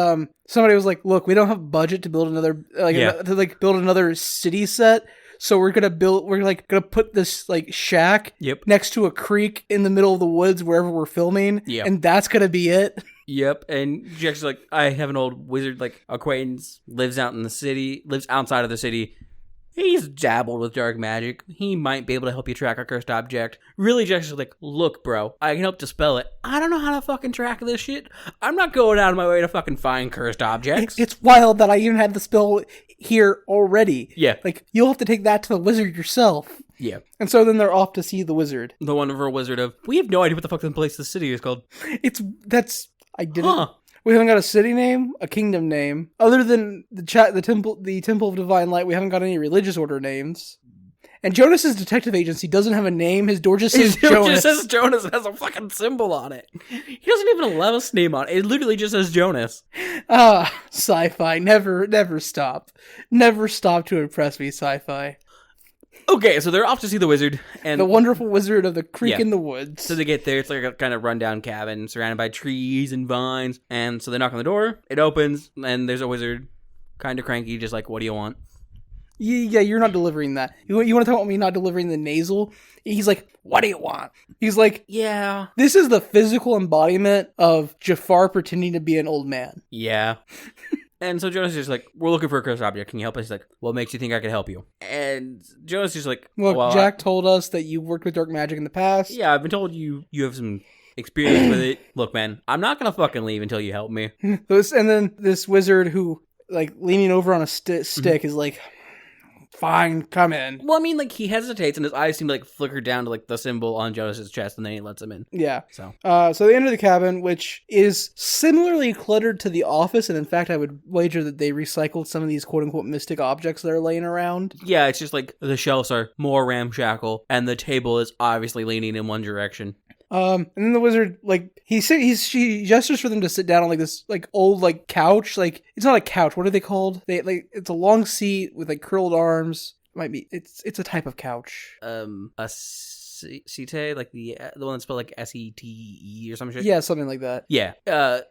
somebody was like, look, we don't have budget to build another, build another city set. So we're gonna put this like shack next to a creek in the middle of the woods wherever we're filming, and that's gonna be it. Yep, and Jack's like, I have an old wizard like acquaintance, lives outside of the city. He's dabbled with dark magic. He might be able to help you track a cursed object. Really, Jack's like, look, bro, I can help dispel it. I don't know how to fucking track this shit. I'm not going out of my way to fucking find cursed objects. It's wild that I even had the spell here already. Yeah. Like, you'll have to take that to the wizard yourself. Yeah. And so then they're off to see the wizard. The wonderful wizard of, we have no idea what the fuck the place the city is called. We haven't got a city name, a kingdom name. Other than the temple of divine light, we haven't got any religious order names. And Jonas's detective agency doesn't have a name. His door just says It Jonas. just says Jonas and has a fucking symbol on it. He doesn't even have a last name on it. It literally just says Jonas. Syfy. Never stop. Never stop to impress me, Syfy. Okay, so they're off to see the wizard. And the wonderful wizard of the creek in the woods. So they get there. It's like a kind of rundown cabin surrounded by trees and vines. And so they knock on the door. It opens. And there's a wizard. Kind of cranky. Just like, what do you want? Yeah, you're not delivering that. You want to talk about me not delivering the nasal? He's like, what do you want? He's like, yeah. This is the physical embodiment of Jafar pretending to be an old man. Yeah. And so Jonas is just like, we're looking for a cursed object. Can you help us? He's like, what makes you think I can help you? And Jonas is just like, look, well, Jack told us that you worked with dark magic in the past. Yeah, I've been told you have some experience with it. Look, man, I'm not going to fucking leave until you help me. And then this wizard who, like, leaning over on a stick is like, fine, come in. Well, I mean, like, he hesitates and his eyes seem to, like, flicker down to, like, the symbol on Jonas's chest, and then he lets him in. Yeah. So they enter the cabin, which is similarly cluttered to the office, and in fact, I would wager that they recycled some of these quote-unquote mystic objects that are laying around. Yeah, it's just, like, the shelves are more ramshackle, and the table is obviously leaning in one direction. And then the wizard, like, she gestures for them to sit down on, like, this, like, old, like, couch. Like, it's not a couch. What are they called? It's a long seat with, like, curled arms. It's a type of couch. A settee, like the one that's spelled like SETE or some shit. Yeah, something like that. Yeah.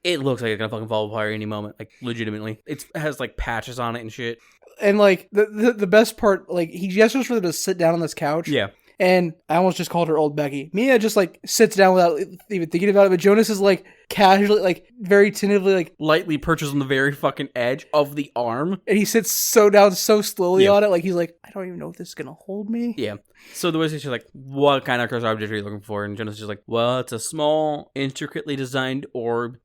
It looks like it's gonna fucking fall apart any moment. Like, legitimately. It has, like, patches on it and shit. And, like, the best part, like, he gestures for them to sit down on this couch. Yeah. And I almost just called her Old Becky. Mia just, like, sits down without even thinking about it, but Jonas is, like, casually, like, very tentatively, like... lightly perches on the very fucking edge of the arm. And he sits so down so slowly on it, like, he's like, I don't even know if this is gonna hold me. Yeah. So the wizard's just like, what kind of cursed object are you looking for? And Jonas is just like, well, it's a small, intricately designed orb.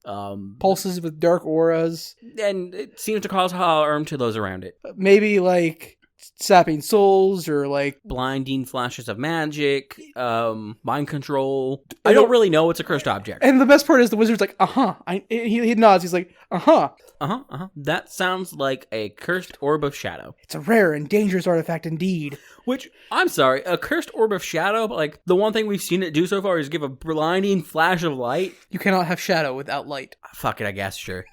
Pulses with dark auras. And it seems to cause harm to those around it. Maybe, like... sapping souls or like blinding flashes of magic, mind control. I don't really know. It's a cursed object. And the best part is the wizard's like, he nods. He's like, That sounds like a cursed orb of shadow. It's a rare and dangerous artifact indeed. Which, I'm sorry, a cursed orb of shadow, but like the one thing we've seen it do so far is give a blinding flash of light. You cannot have shadow without light. Fuck it, I guess, sure.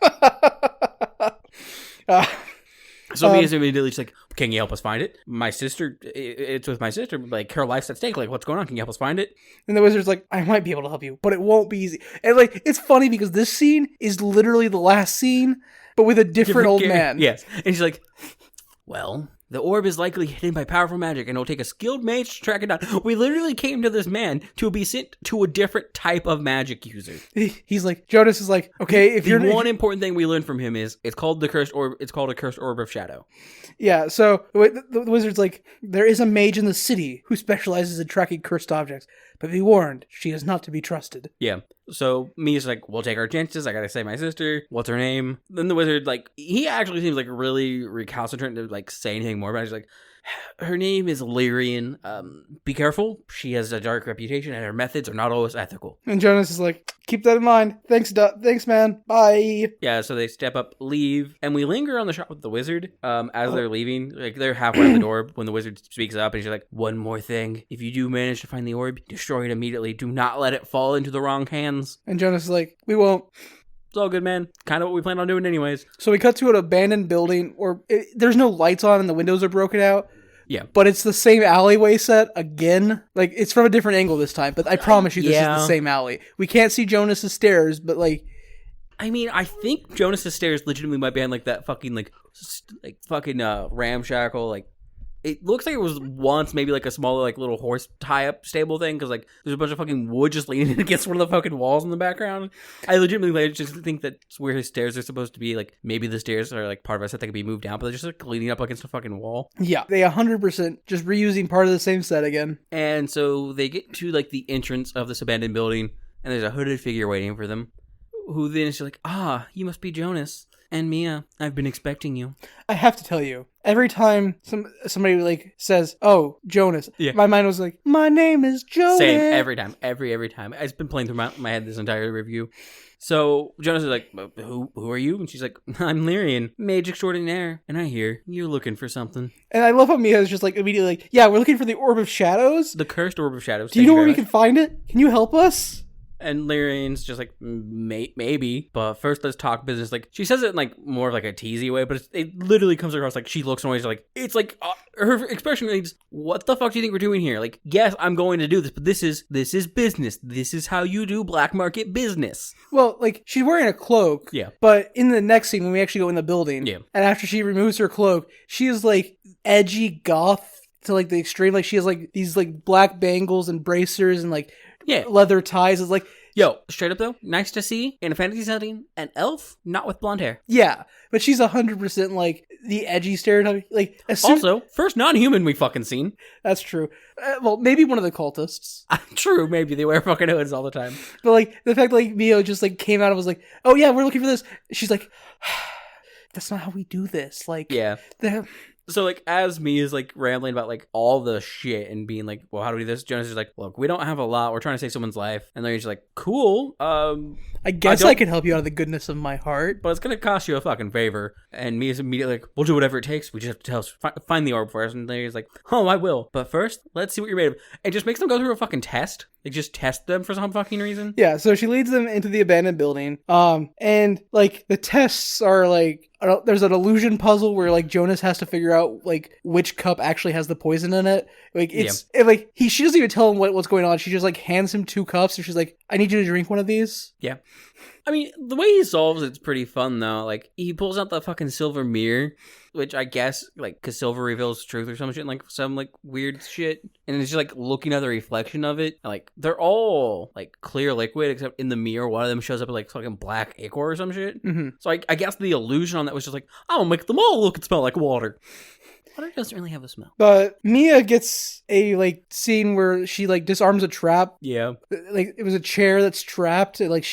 So Mia's immediately just like, can you help us find it? My sister, it's with my sister, like, her life's at stake. Like, what's going on? Can you help us find it? And the wizard's like, I might be able to help you, but it won't be easy. And, like, it's funny because this scene is literally the last scene, but with a different old man. Yes. And she's like, well, the orb is likely hidden by powerful magic, and it'll take a skilled mage to track it down. We literally came to this man to be sent to a different type of magic user. He's like, Jonas is like, okay, if you're... The one important thing we learned from him is, it's called the cursed orb, it's called a cursed orb of shadow. Yeah, so the wizard's like, there is a mage in the city who specializes in tracking cursed objects, but be warned, she is not to be trusted. Yeah. So Mia's like, we'll take our chances. I gotta save my sister. What's her name? Then the wizard, like, he actually seems like really recalcitrant to, like, say anything more about it. He's like, her name is Lyrian. Be careful. She has a dark reputation and her methods are not always ethical. And Jonas is like, keep that in mind. Thanks, man. Bye. Yeah, so they step up, leave, and we linger on the shot with the wizard as they're leaving. Like, they're halfway out the door when the wizard speaks up, and she's like, one more thing. If you do manage to find the orb, destroy it immediately. Do not let it fall into the wrong hands. And Jonas is like, we won't. It's all good, man. Kind of what we plan on doing anyways. So we cut to an abandoned building, there's no lights on and the windows are broken out. Yeah. But it's the same alleyway set again. Like, it's from a different angle this time, but I promise you this is the same alley. We can't see Jonas's stairs, but, like... I mean, I think Jonas's stairs legitimately might be on, like, that fucking, fucking ramshackle, like... It looks like it was once maybe, like, a smaller, like, little horse tie-up stable thing, because, like, there's a bunch of fucking wood just leaning against one of the fucking walls in the background. I legitimately just think that's where his stairs are supposed to be. Like, maybe the stairs are, like, part of a set that could be moved down, but they're just, like, leaning up against a fucking wall. Yeah, they 100% just reusing part of the same set again. And so they get to, like, the entrance of this abandoned building, and there's a hooded figure waiting for them. who then is like, you must be Jonas. And Mia, I've been expecting you. I have to tell you, every time somebody like says, "Oh, Jonas," my mind was like, "My name is Jonas." Same every time, every time. It's been playing through my head this entire review. So Jonas is like, "Who are you?" And she's like, "I'm Lyrian, mage extraordinaire, and I hear you're looking for something." And I love how Mia is just like immediately like, "Yeah, we're looking for the Orb of Shadows, the cursed Orb of Shadows. Do you know where we can find it? Can you help us?" And Lyrian's just like, maybe, but first let's talk business. Like, she says it in like more of like a teasy way, but it literally comes across like she looks away. She's like, it's like her expression is, "What the fuck do you think we're doing here?" Like, yes, I'm going to do this, but this is business. This is how you do black market business. Well, like, she's wearing a cloak. Yeah. But in the next scene, when we actually go in the building, and after she removes her cloak, she is like edgy goth to like the extreme. Like, she has like these like black bangles and bracers and like leather ties. It's like, yo, straight up though, nice to see in a fantasy setting an elf not with blonde hair. Yeah, but she's 100% like the edgy stereotype. Like, also, first non-human we fucking seen. That's true. Well, maybe one of the cultists. True, maybe they wear fucking hoods all the time. But like the fact like Mio just like came out and was like, "Oh yeah, we're looking for this." She's like, "That's not how we do this." Like, So, like, as me is, like, rambling about, like, all the shit and being like, well, how do we do this? Jonas is like, look, we don't have a lot. We're trying to save someone's life. And then he's like, cool. I guess I can help you out of the goodness of my heart. But it's going to cost you a fucking favor. And me is immediately like, we'll do whatever it takes. We just have to tell us, find the orb for us. And then he's like, oh, I will. But first, let's see what you're made of. It just makes them go through a fucking test. Like, just test them for some fucking reason. Yeah, so she leads them into the abandoned building. And, like, the tests are, like, there's an illusion puzzle where, like, Jonas has to figure out, like, which cup actually has the poison in it. Like, she doesn't even tell him what's going on. She just, like, hands him 2 cups, and she's like, "I need you to drink one of these." Yeah. I mean, the way he solves it's pretty fun, though. Like, he pulls out the fucking silver mirror, which I guess, like, because silver reveals truth or some shit, like, some, like, weird shit. And it's just, like, looking at the reflection of it. And, like, they're all, like, clear liquid, except in the mirror, one of them shows up with, like, fucking black ichor or some shit. Mm-hmm. So, I guess the illusion on that was just like, I'll make them all look and smell like water. Water doesn't really have a smell. But Mia gets a, like, scene where she, like, disarms a trap. Yeah. Like, it was a chair that's trapped. Like,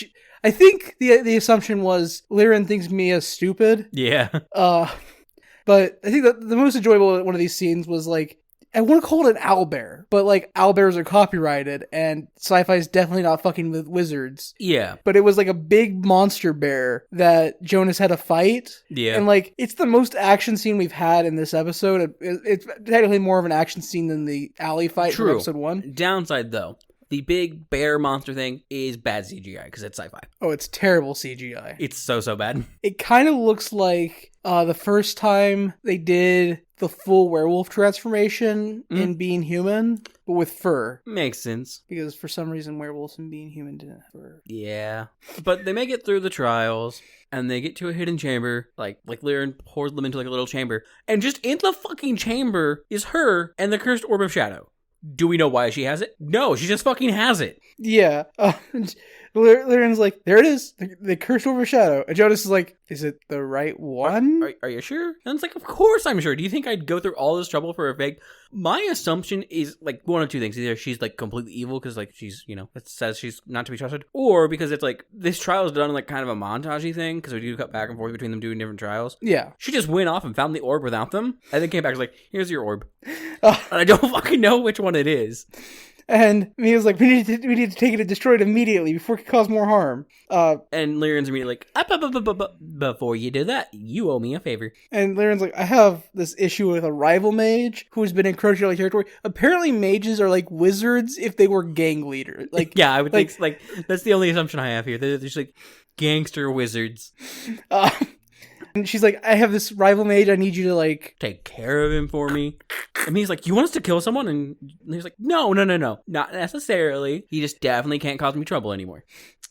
I think the assumption was Lyrian thinks Mia's stupid. Yeah. But I think that the most enjoyable one of these scenes was, like, I want to call it an owlbear, but, like, owlbears are copyrighted, and Syfy is definitely not fucking with wizards. Yeah. But it was, like, a big monster bear that Jonas had to fight. Yeah. And, like, it's the most action scene we've had in this episode. It's technically more of an action scene than the alley fight from episode 1. Downside, though. The big bear monster thing is bad CGI because it's Syfy. Oh, it's terrible CGI. It's so bad. It kind of looks like the first time they did the full werewolf transformation in Being Human, but with fur. Makes sense. Because for some reason, werewolves in Being Human didn't have fur. Yeah. But they make it through the trials, and they get to a hidden chamber. Like Lyrian pours them into, like, a little chamber. And just in the fucking chamber is her and the cursed Orb of Shadow. Do we know why she has it? No, she just fucking has it. Yeah. Lyrian's like, there it is, the cursed overshadow. And Jonas is like, is it the right one? Are you sure? And it's like, of course I'm sure. Do you think I'd go through all this trouble for a fake? My assumption is, like, one of two things. Either she's, like, completely evil because, like, she's, you know, it says she's not to be trusted. Or because it's, like, this trial is done in, like, kind of a montage-y thing because we do cut back and forth between them doing different trials. Yeah. She just went off and found the orb without them and then came back and was like, here's your orb. And I don't fucking know which one it is. And Mia's like, we need to take it and destroy it immediately before it can cause more harm. And Lyrian's immediately like, before you do that, you owe me a favor. And Lyrian's like, I have this issue with a rival mage who's been encroaching on my territory. Apparently mages are like wizards if they were gang leaders. Like, yeah, I would think, like, that's the only assumption I have here. They're just like gangster wizards. And she's like, I have this rival mage. I need you to, like, take care of him for me. And he's like, you want us to kill someone? And he's like, no. Not necessarily. He just definitely can't cause me trouble anymore.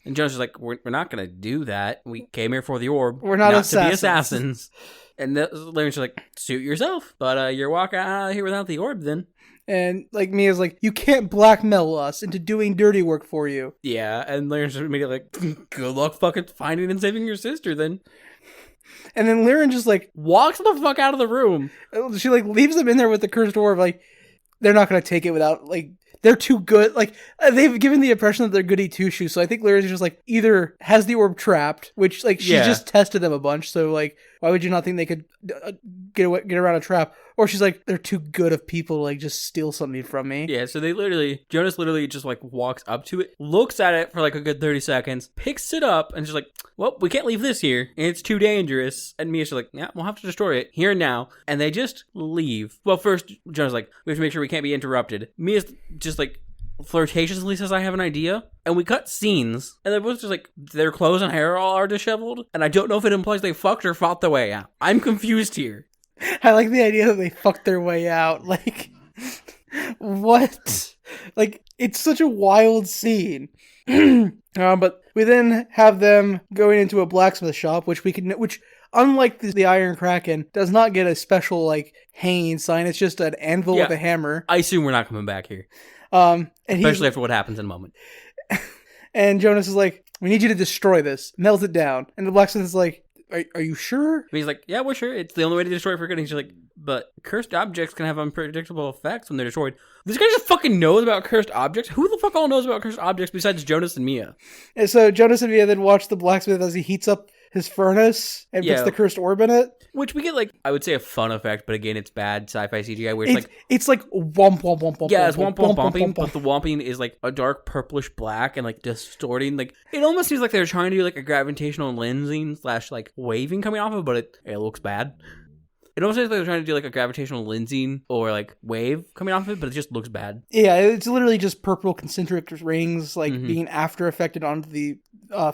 And Jonas is like, we're not going to do that. We came here for the orb. We're not to be assassins. And Larry's like, suit yourself. But you're walking out of here without the orb then. And, like, Mia's like, you can't blackmail us into doing dirty work for you. Yeah, and Larry's immediately like, good luck fucking finding and saving your sister then. And then Lyrian just, like, walks the fuck out of the room. She, like, leaves them in there with the cursed orb. Like, they're not going to take it without, like, they're too good. Like, they've given the impression that they're goody two-shoes. So I think Lyra's just like either has the orb trapped, which like she just tested them a bunch. So like, why would you not think they could get around a trap? Or she's like, they're too good of people to like just steal something from me. Yeah, so Jonas literally just like walks up to it, looks at it for like a good 30 seconds, picks it up, and just like, well, we can't leave this here. It's too dangerous. And Mia's just like, yeah, we'll have to destroy it here and now. And they just leave. Well, first, Jonas like, we have to make sure we can't be interrupted. Mia's just like, flirtatiously says, I have an idea. And we cut scenes, and they're both just like, their clothes and hair all are disheveled. And I don't know if it implies they fucked or fought their way out. I'm confused here. I like the idea that they fucked their way out. Like, what? Like, it's such a wild scene. But we then have them going into a blacksmith shop, which unlike the Iron Kraken, does not get a special like hanging sign. It's just an anvil with a hammer. I assume we're not coming back here. And especially after what happens in a moment. And Jonas is like, we need you to destroy this. Melt it down. And the blacksmith is like, are you sure? And he's like, yeah, we're sure. It's the only way to destroy it for good. And she's like, but cursed objects can have unpredictable effects when they're destroyed. This guy just fucking knows about cursed objects? Who the fuck all knows about cursed objects besides Jonas and Mia? And so Jonas and Mia then watch the blacksmith as he heats up his furnace and puts the cursed orb in it. Which we get, like, I would say a fun effect, but again, it's bad sci-fi CGI where it's like womp womp womp womp. Yeah, it's womp womp womping, but the womping is like a dark purplish black and like distorting. Like, it almost seems like they're trying to do like a gravitational lensing / like waving coming off of it, but it looks bad. It almost seems like they're trying to do like a gravitational lensing or like wave coming off of it, but it just looks bad. Yeah, it's literally just purple concentric rings like being after affected onto the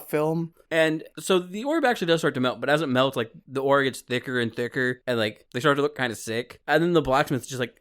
film. And so the orb actually does start to melt, but as it melts, like the ore gets thicker and thicker, and like they start to look kind of sick. And then the blacksmith just like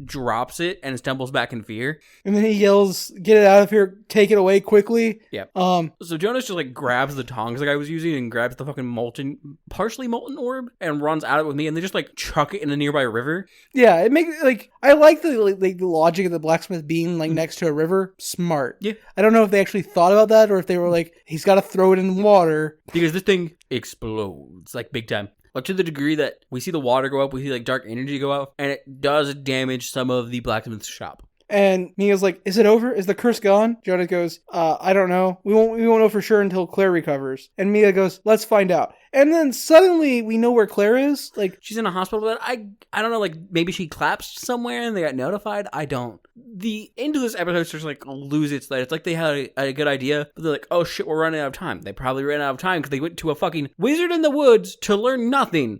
drops it and stumbles back in fear. And then he yells, "Get it out of here! Take it away quickly!" Yeah. So Jonas just like grabs the tongs the guy was using and grabs the fucking partially molten orb and runs out of it with me, and they just like chuck it in a nearby river. Yeah, it makes like I like the logic of the blacksmith being like next to a river. Smart. Yeah. I don't know if they actually thought about that or if they were like, he's got to throw it in water because this thing explodes like big time. Like, to the degree that we see the water go up, we see, like, dark energy go up, and it does damage some of the blacksmith's shop. And Mia's like, is it over? Is the curse gone? Jonas goes, I don't know. We won't know for sure until Claire recovers. And Mia goes, let's find out. And then suddenly we know where Claire is. Like, she's in a hospital bed. I don't know, like, maybe she collapsed somewhere and they got notified. I don't. The end of this episode starts to, like, lose its light. It's like they had a good idea, but they're like, oh shit, we're running out of time. They probably ran out of time because they went to a fucking wizard in the woods to learn nothing.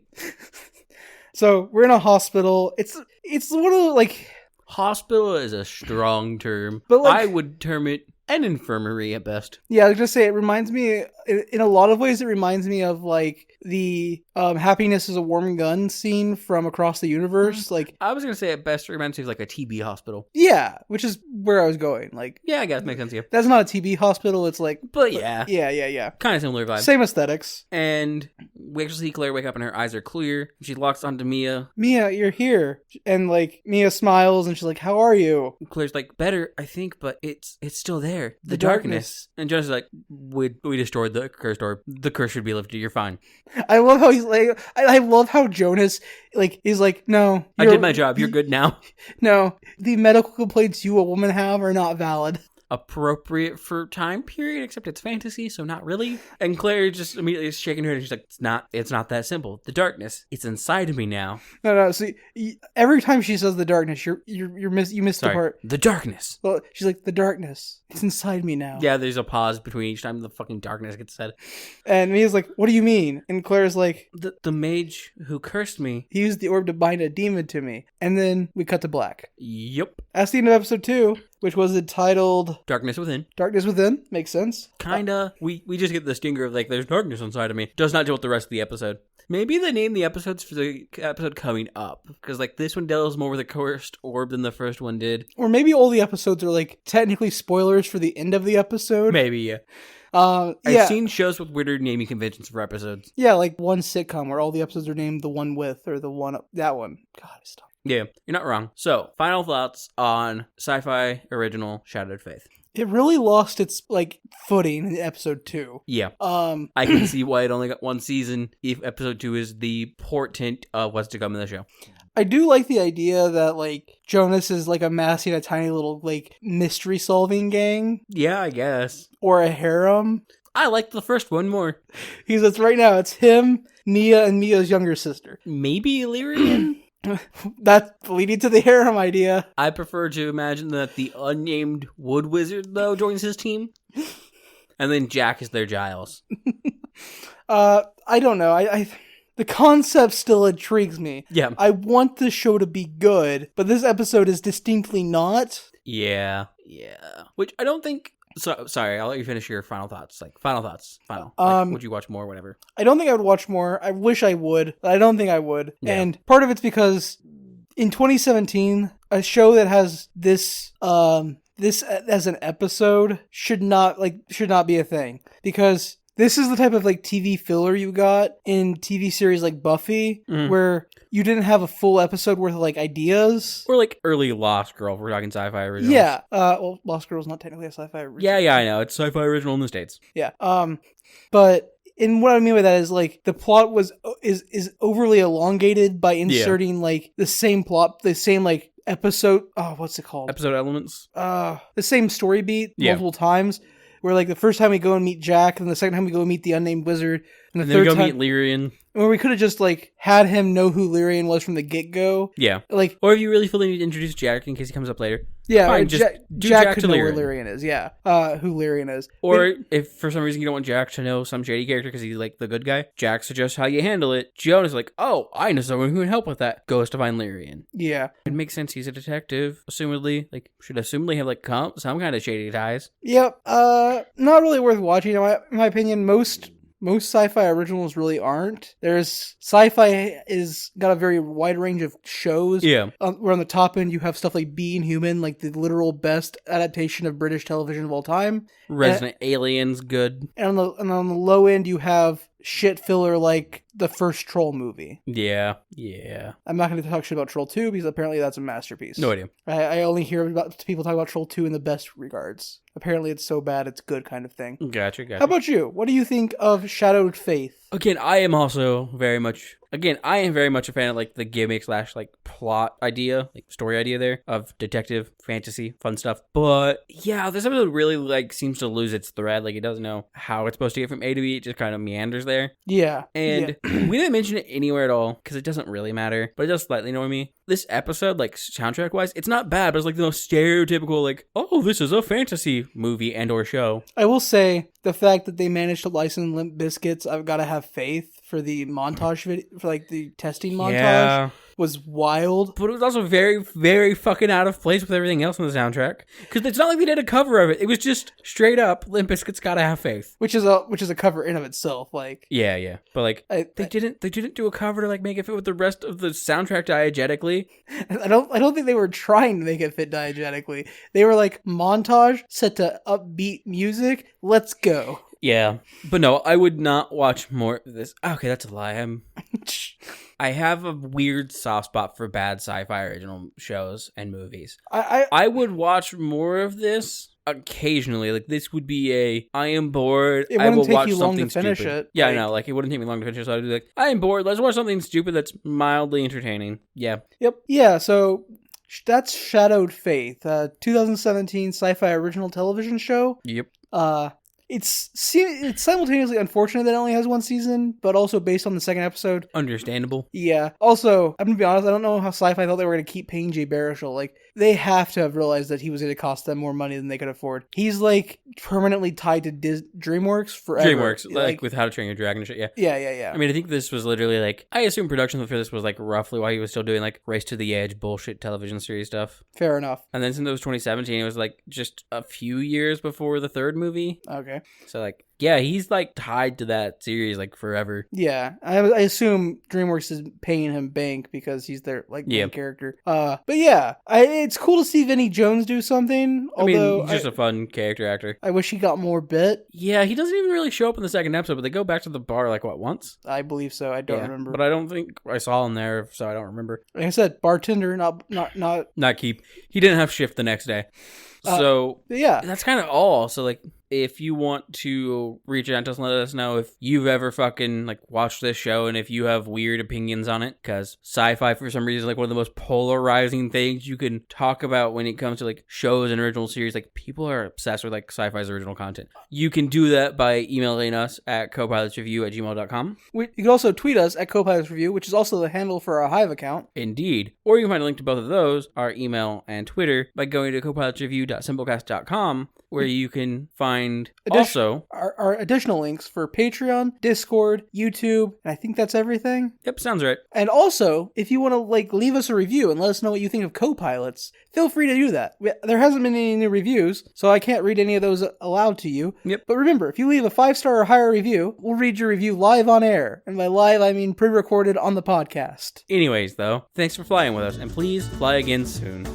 So we're in a hospital. It's one of the, like... Hospital is a strong term, but like, I would term it an infirmary at best. Yeah, I was just say it reminds me, in a lot of ways, it reminds me of like the "Happiness is a Warm Gun" scene from Across the Universe. Like, I was gonna say at best it reminds me of like a TB hospital. Yeah, which is where I was going. Like, yeah, I guess makes sense. Yeah, that's not a TB hospital. It's like, yeah, kind of similar vibe, same aesthetics. And we actually see Claire wake up and her eyes are clear. She locks onto Mia. Mia, you're here, and like Mia smiles and she's like, "How are you?" Claire's like, "Better, I think, but it's still there." The darkness. And Jonas is like, we destroyed the cursed orb. The curse should be lifted. You're fine. I love how he's like, I love how Jonas, like, he's like, no. I did my job. You're good now. No. The medical complaints you, a woman, have are not valid. Appropriate for time period, except it's fantasy, so not really. And Claire just immediately is shaking her head and she's like, it's not that simple. The darkness, it's inside of me now. No, see, every time she says the darkness, you missed the part. The darkness. Well, she's like, the darkness, it's inside me now. Yeah, there's a pause between each time the fucking darkness gets said. And Mia's like, what do you mean? And Claire's like, the mage who cursed me. He used the orb to bind a demon to me. And then we cut to black. Yep. That's the end of episode 2. Which was entitled Darkness Within. Darkness Within. Makes sense. Kinda. We just get the stinger of like, there's darkness inside of me. Does not deal with the rest of the episode. Maybe they name the episodes for the episode coming up. Because like this one deals more with a cursed orb than the first one did. Or maybe all the episodes are like technically spoilers for the end of the episode. Maybe, yeah. I've seen shows with weirder naming conventions for episodes. Yeah, like one sitcom where all the episodes are named the one with or the one... That one. God, stop. Yeah, you're not wrong. So, final thoughts on Syfy original Shattered Faith. It really lost its like footing in episode 2. Yeah. I can see why it only got one season if episode 2 is the portent of what's to come in the show. I do like the idea that, like, Jonas is, like, amassing a tiny little, like, mystery-solving gang. Yeah, I guess. Or a harem. I like the first one more. It's right now, it's him, Nia, and Mia's younger sister. Maybe Illyrian? That's leading to the harem idea. I prefer to imagine that the unnamed wood wizard, though, joins his team. And then Jack is their Giles. I don't know. The concept still intrigues me. Yeah. I want the show to be good, but this episode is distinctly not. Yeah. Which I don't think... sorry, I'll let you finish your final thoughts. Would you watch more, whatever? I don't think I would watch more. I wish I would, but I don't think I would. Yeah. And part of it's because in 2017, a show that has this as an episode should not be a thing, because this is the type of like TV filler you got in TV series like Buffy, where you didn't have a full episode worth of like ideas. Or like early Lost Girl, if we're talking sci-fi originals. Yeah. Well, Lost Girl's not technically a sci-fi original. Yeah, I know. It's sci-fi original in the States. Yeah. But and what I mean by that is like the plot is overly elongated by inserting like the same plot, the same like episode. Oh, what's it called? Episode elements. The same story beat multiple times. Where like the first time we go and meet Jack, and the second time we go and meet the unnamed wizard, and the third then we time meet Lyrian. Where we could have just like had him know who Lyrian was from the get-go. Yeah. Like, or if you really feel the need to introduce Jack in case he comes up later. Yeah, fine, Jack could know where Lyrian is. Yeah, who Lyrian is. Or if for some reason you don't want Jack to know some shady character because he's like the good guy, Jack suggests how you handle it. Jonas is like, oh, I know someone who can help with that. Goes to find Lyrian. Yeah. It makes sense. He's a detective, assumedly. Like, should assumedly have like some kind of shady ties. Yep. Not really worth watching in my opinion. Most sci-fi originals really aren't. Sci-fi is got a very wide range of shows. Yeah. Where on the top end you have stuff like Being Human, like the literal best adaptation of British television of all time. Resident Alien's good. And on the low end you have shit filler like the first Troll movie. Yeah. I'm not going to talk shit about Troll 2 because apparently that's a masterpiece. No idea. I only hear about people talk about Troll 2 in the best regards. Apparently it's so bad it's good kind of thing. Gotcha. How about you? What do you think of Shadowed Faith? Again, I am very much a fan of like the gimmick / like plot idea, like story idea there of detective fantasy fun stuff. But yeah, this episode really like seems to lose its thread. Like it doesn't know how it's supposed to get from A to B. It just kind of meanders there. Yeah. And we didn't mention it anywhere at all because it doesn't really matter, but it does slightly annoy me. This episode, like soundtrack wise, it's not bad, but it's like the most stereotypical like, oh, this is a fantasy movie and or show. I will say the fact that they managed to license Limp Bizkit's I've Gotta Have Faith for the montage video, for like the testing montage was wild. But it was also very, very fucking out of place with everything else in the soundtrack. Because it's not like they did a cover of it. It was just straight up Limp Bizkit's Gotta Have Faith. Which is a cover in of itself. Like Yeah. But like they didn't do a cover to like make it fit with the rest of the soundtrack diegetically. I don't think they were trying to make it fit diegetically. They were like montage set to upbeat music. Let's go. Yeah, but no, I would not watch more of this. Okay, that's a lie. I have a weird soft spot for bad sci-fi original shows and movies. I would watch more of this occasionally. Like this would be I am bored. It wouldn't take you long to finish it. Yeah, I know. Like it wouldn't take me long to finish it. So I'd be like, I am bored. Let's watch something stupid that's mildly entertaining. Yeah. Yep. Yeah. So that's Shadowed Faith, 2017 sci-fi original television show. Yep. It's simultaneously unfortunate that it only has one season, but also based on the second episode. Understandable. Yeah. Also, I'm going to be honest, I don't know how Syfy thought they were going to keep paying Jay Baruchel. Like, they have to have realized that he was going to cost them more money than they could afford. He's, like, permanently tied to DreamWorks forever. DreamWorks, like with How to Train Your Dragon and shit, yeah. Yeah. I mean, I think this was literally, like, I assume production for this was, like, roughly while he was still doing, like, Race to the Edge bullshit television series stuff. Fair enough. And then since it was 2017, it was, like, just a few years before the third movie. Okay. So, like, yeah, he's, like, tied to that series, like, forever. Yeah. I assume DreamWorks is paying him bank because he's their, like, main character. But yeah, it's cool to see Vinnie Jones do something. Although he's just a fun character actor. I wish he got more bit. Yeah, he doesn't even really show up in the second episode, but they go back to the bar, like, what, once? I believe so. I don't remember. But I don't think I saw him there, so I don't remember. Like I said, bartender, not keep. He didn't have shift the next day. So yeah, that's kind of all. So like if you want to reach out to us and let us know if you've ever fucking like watched this show and if you have weird opinions on it, because sci-fi for some reason is like one of the most polarizing things you can talk about when it comes to like shows and original series. Like people are obsessed with like sci-fi's original content. You can do that by emailing us at copilotsreview@gmail.com. You can also tweet us at copilotsreview, which is also the handle for our Hive account. Indeed. Or you can find a link to both of those, our email and Twitter, by going to copilotsreview.simplecast.com, where you can find also our additional links for Patreon, Discord, YouTube, and I think that's everything. Yep, sounds right. And also, if you want to like leave us a review and let us know what you think of Copilots, feel free to do that. There hasn't been any new reviews, so I can't read any of those aloud to you. Yep. But remember, if you leave a 5-star or higher review, we'll read your review live on air. And by live, I mean pre-recorded on the podcast. Anyways, though, thanks for flying with us, and please fly again soon.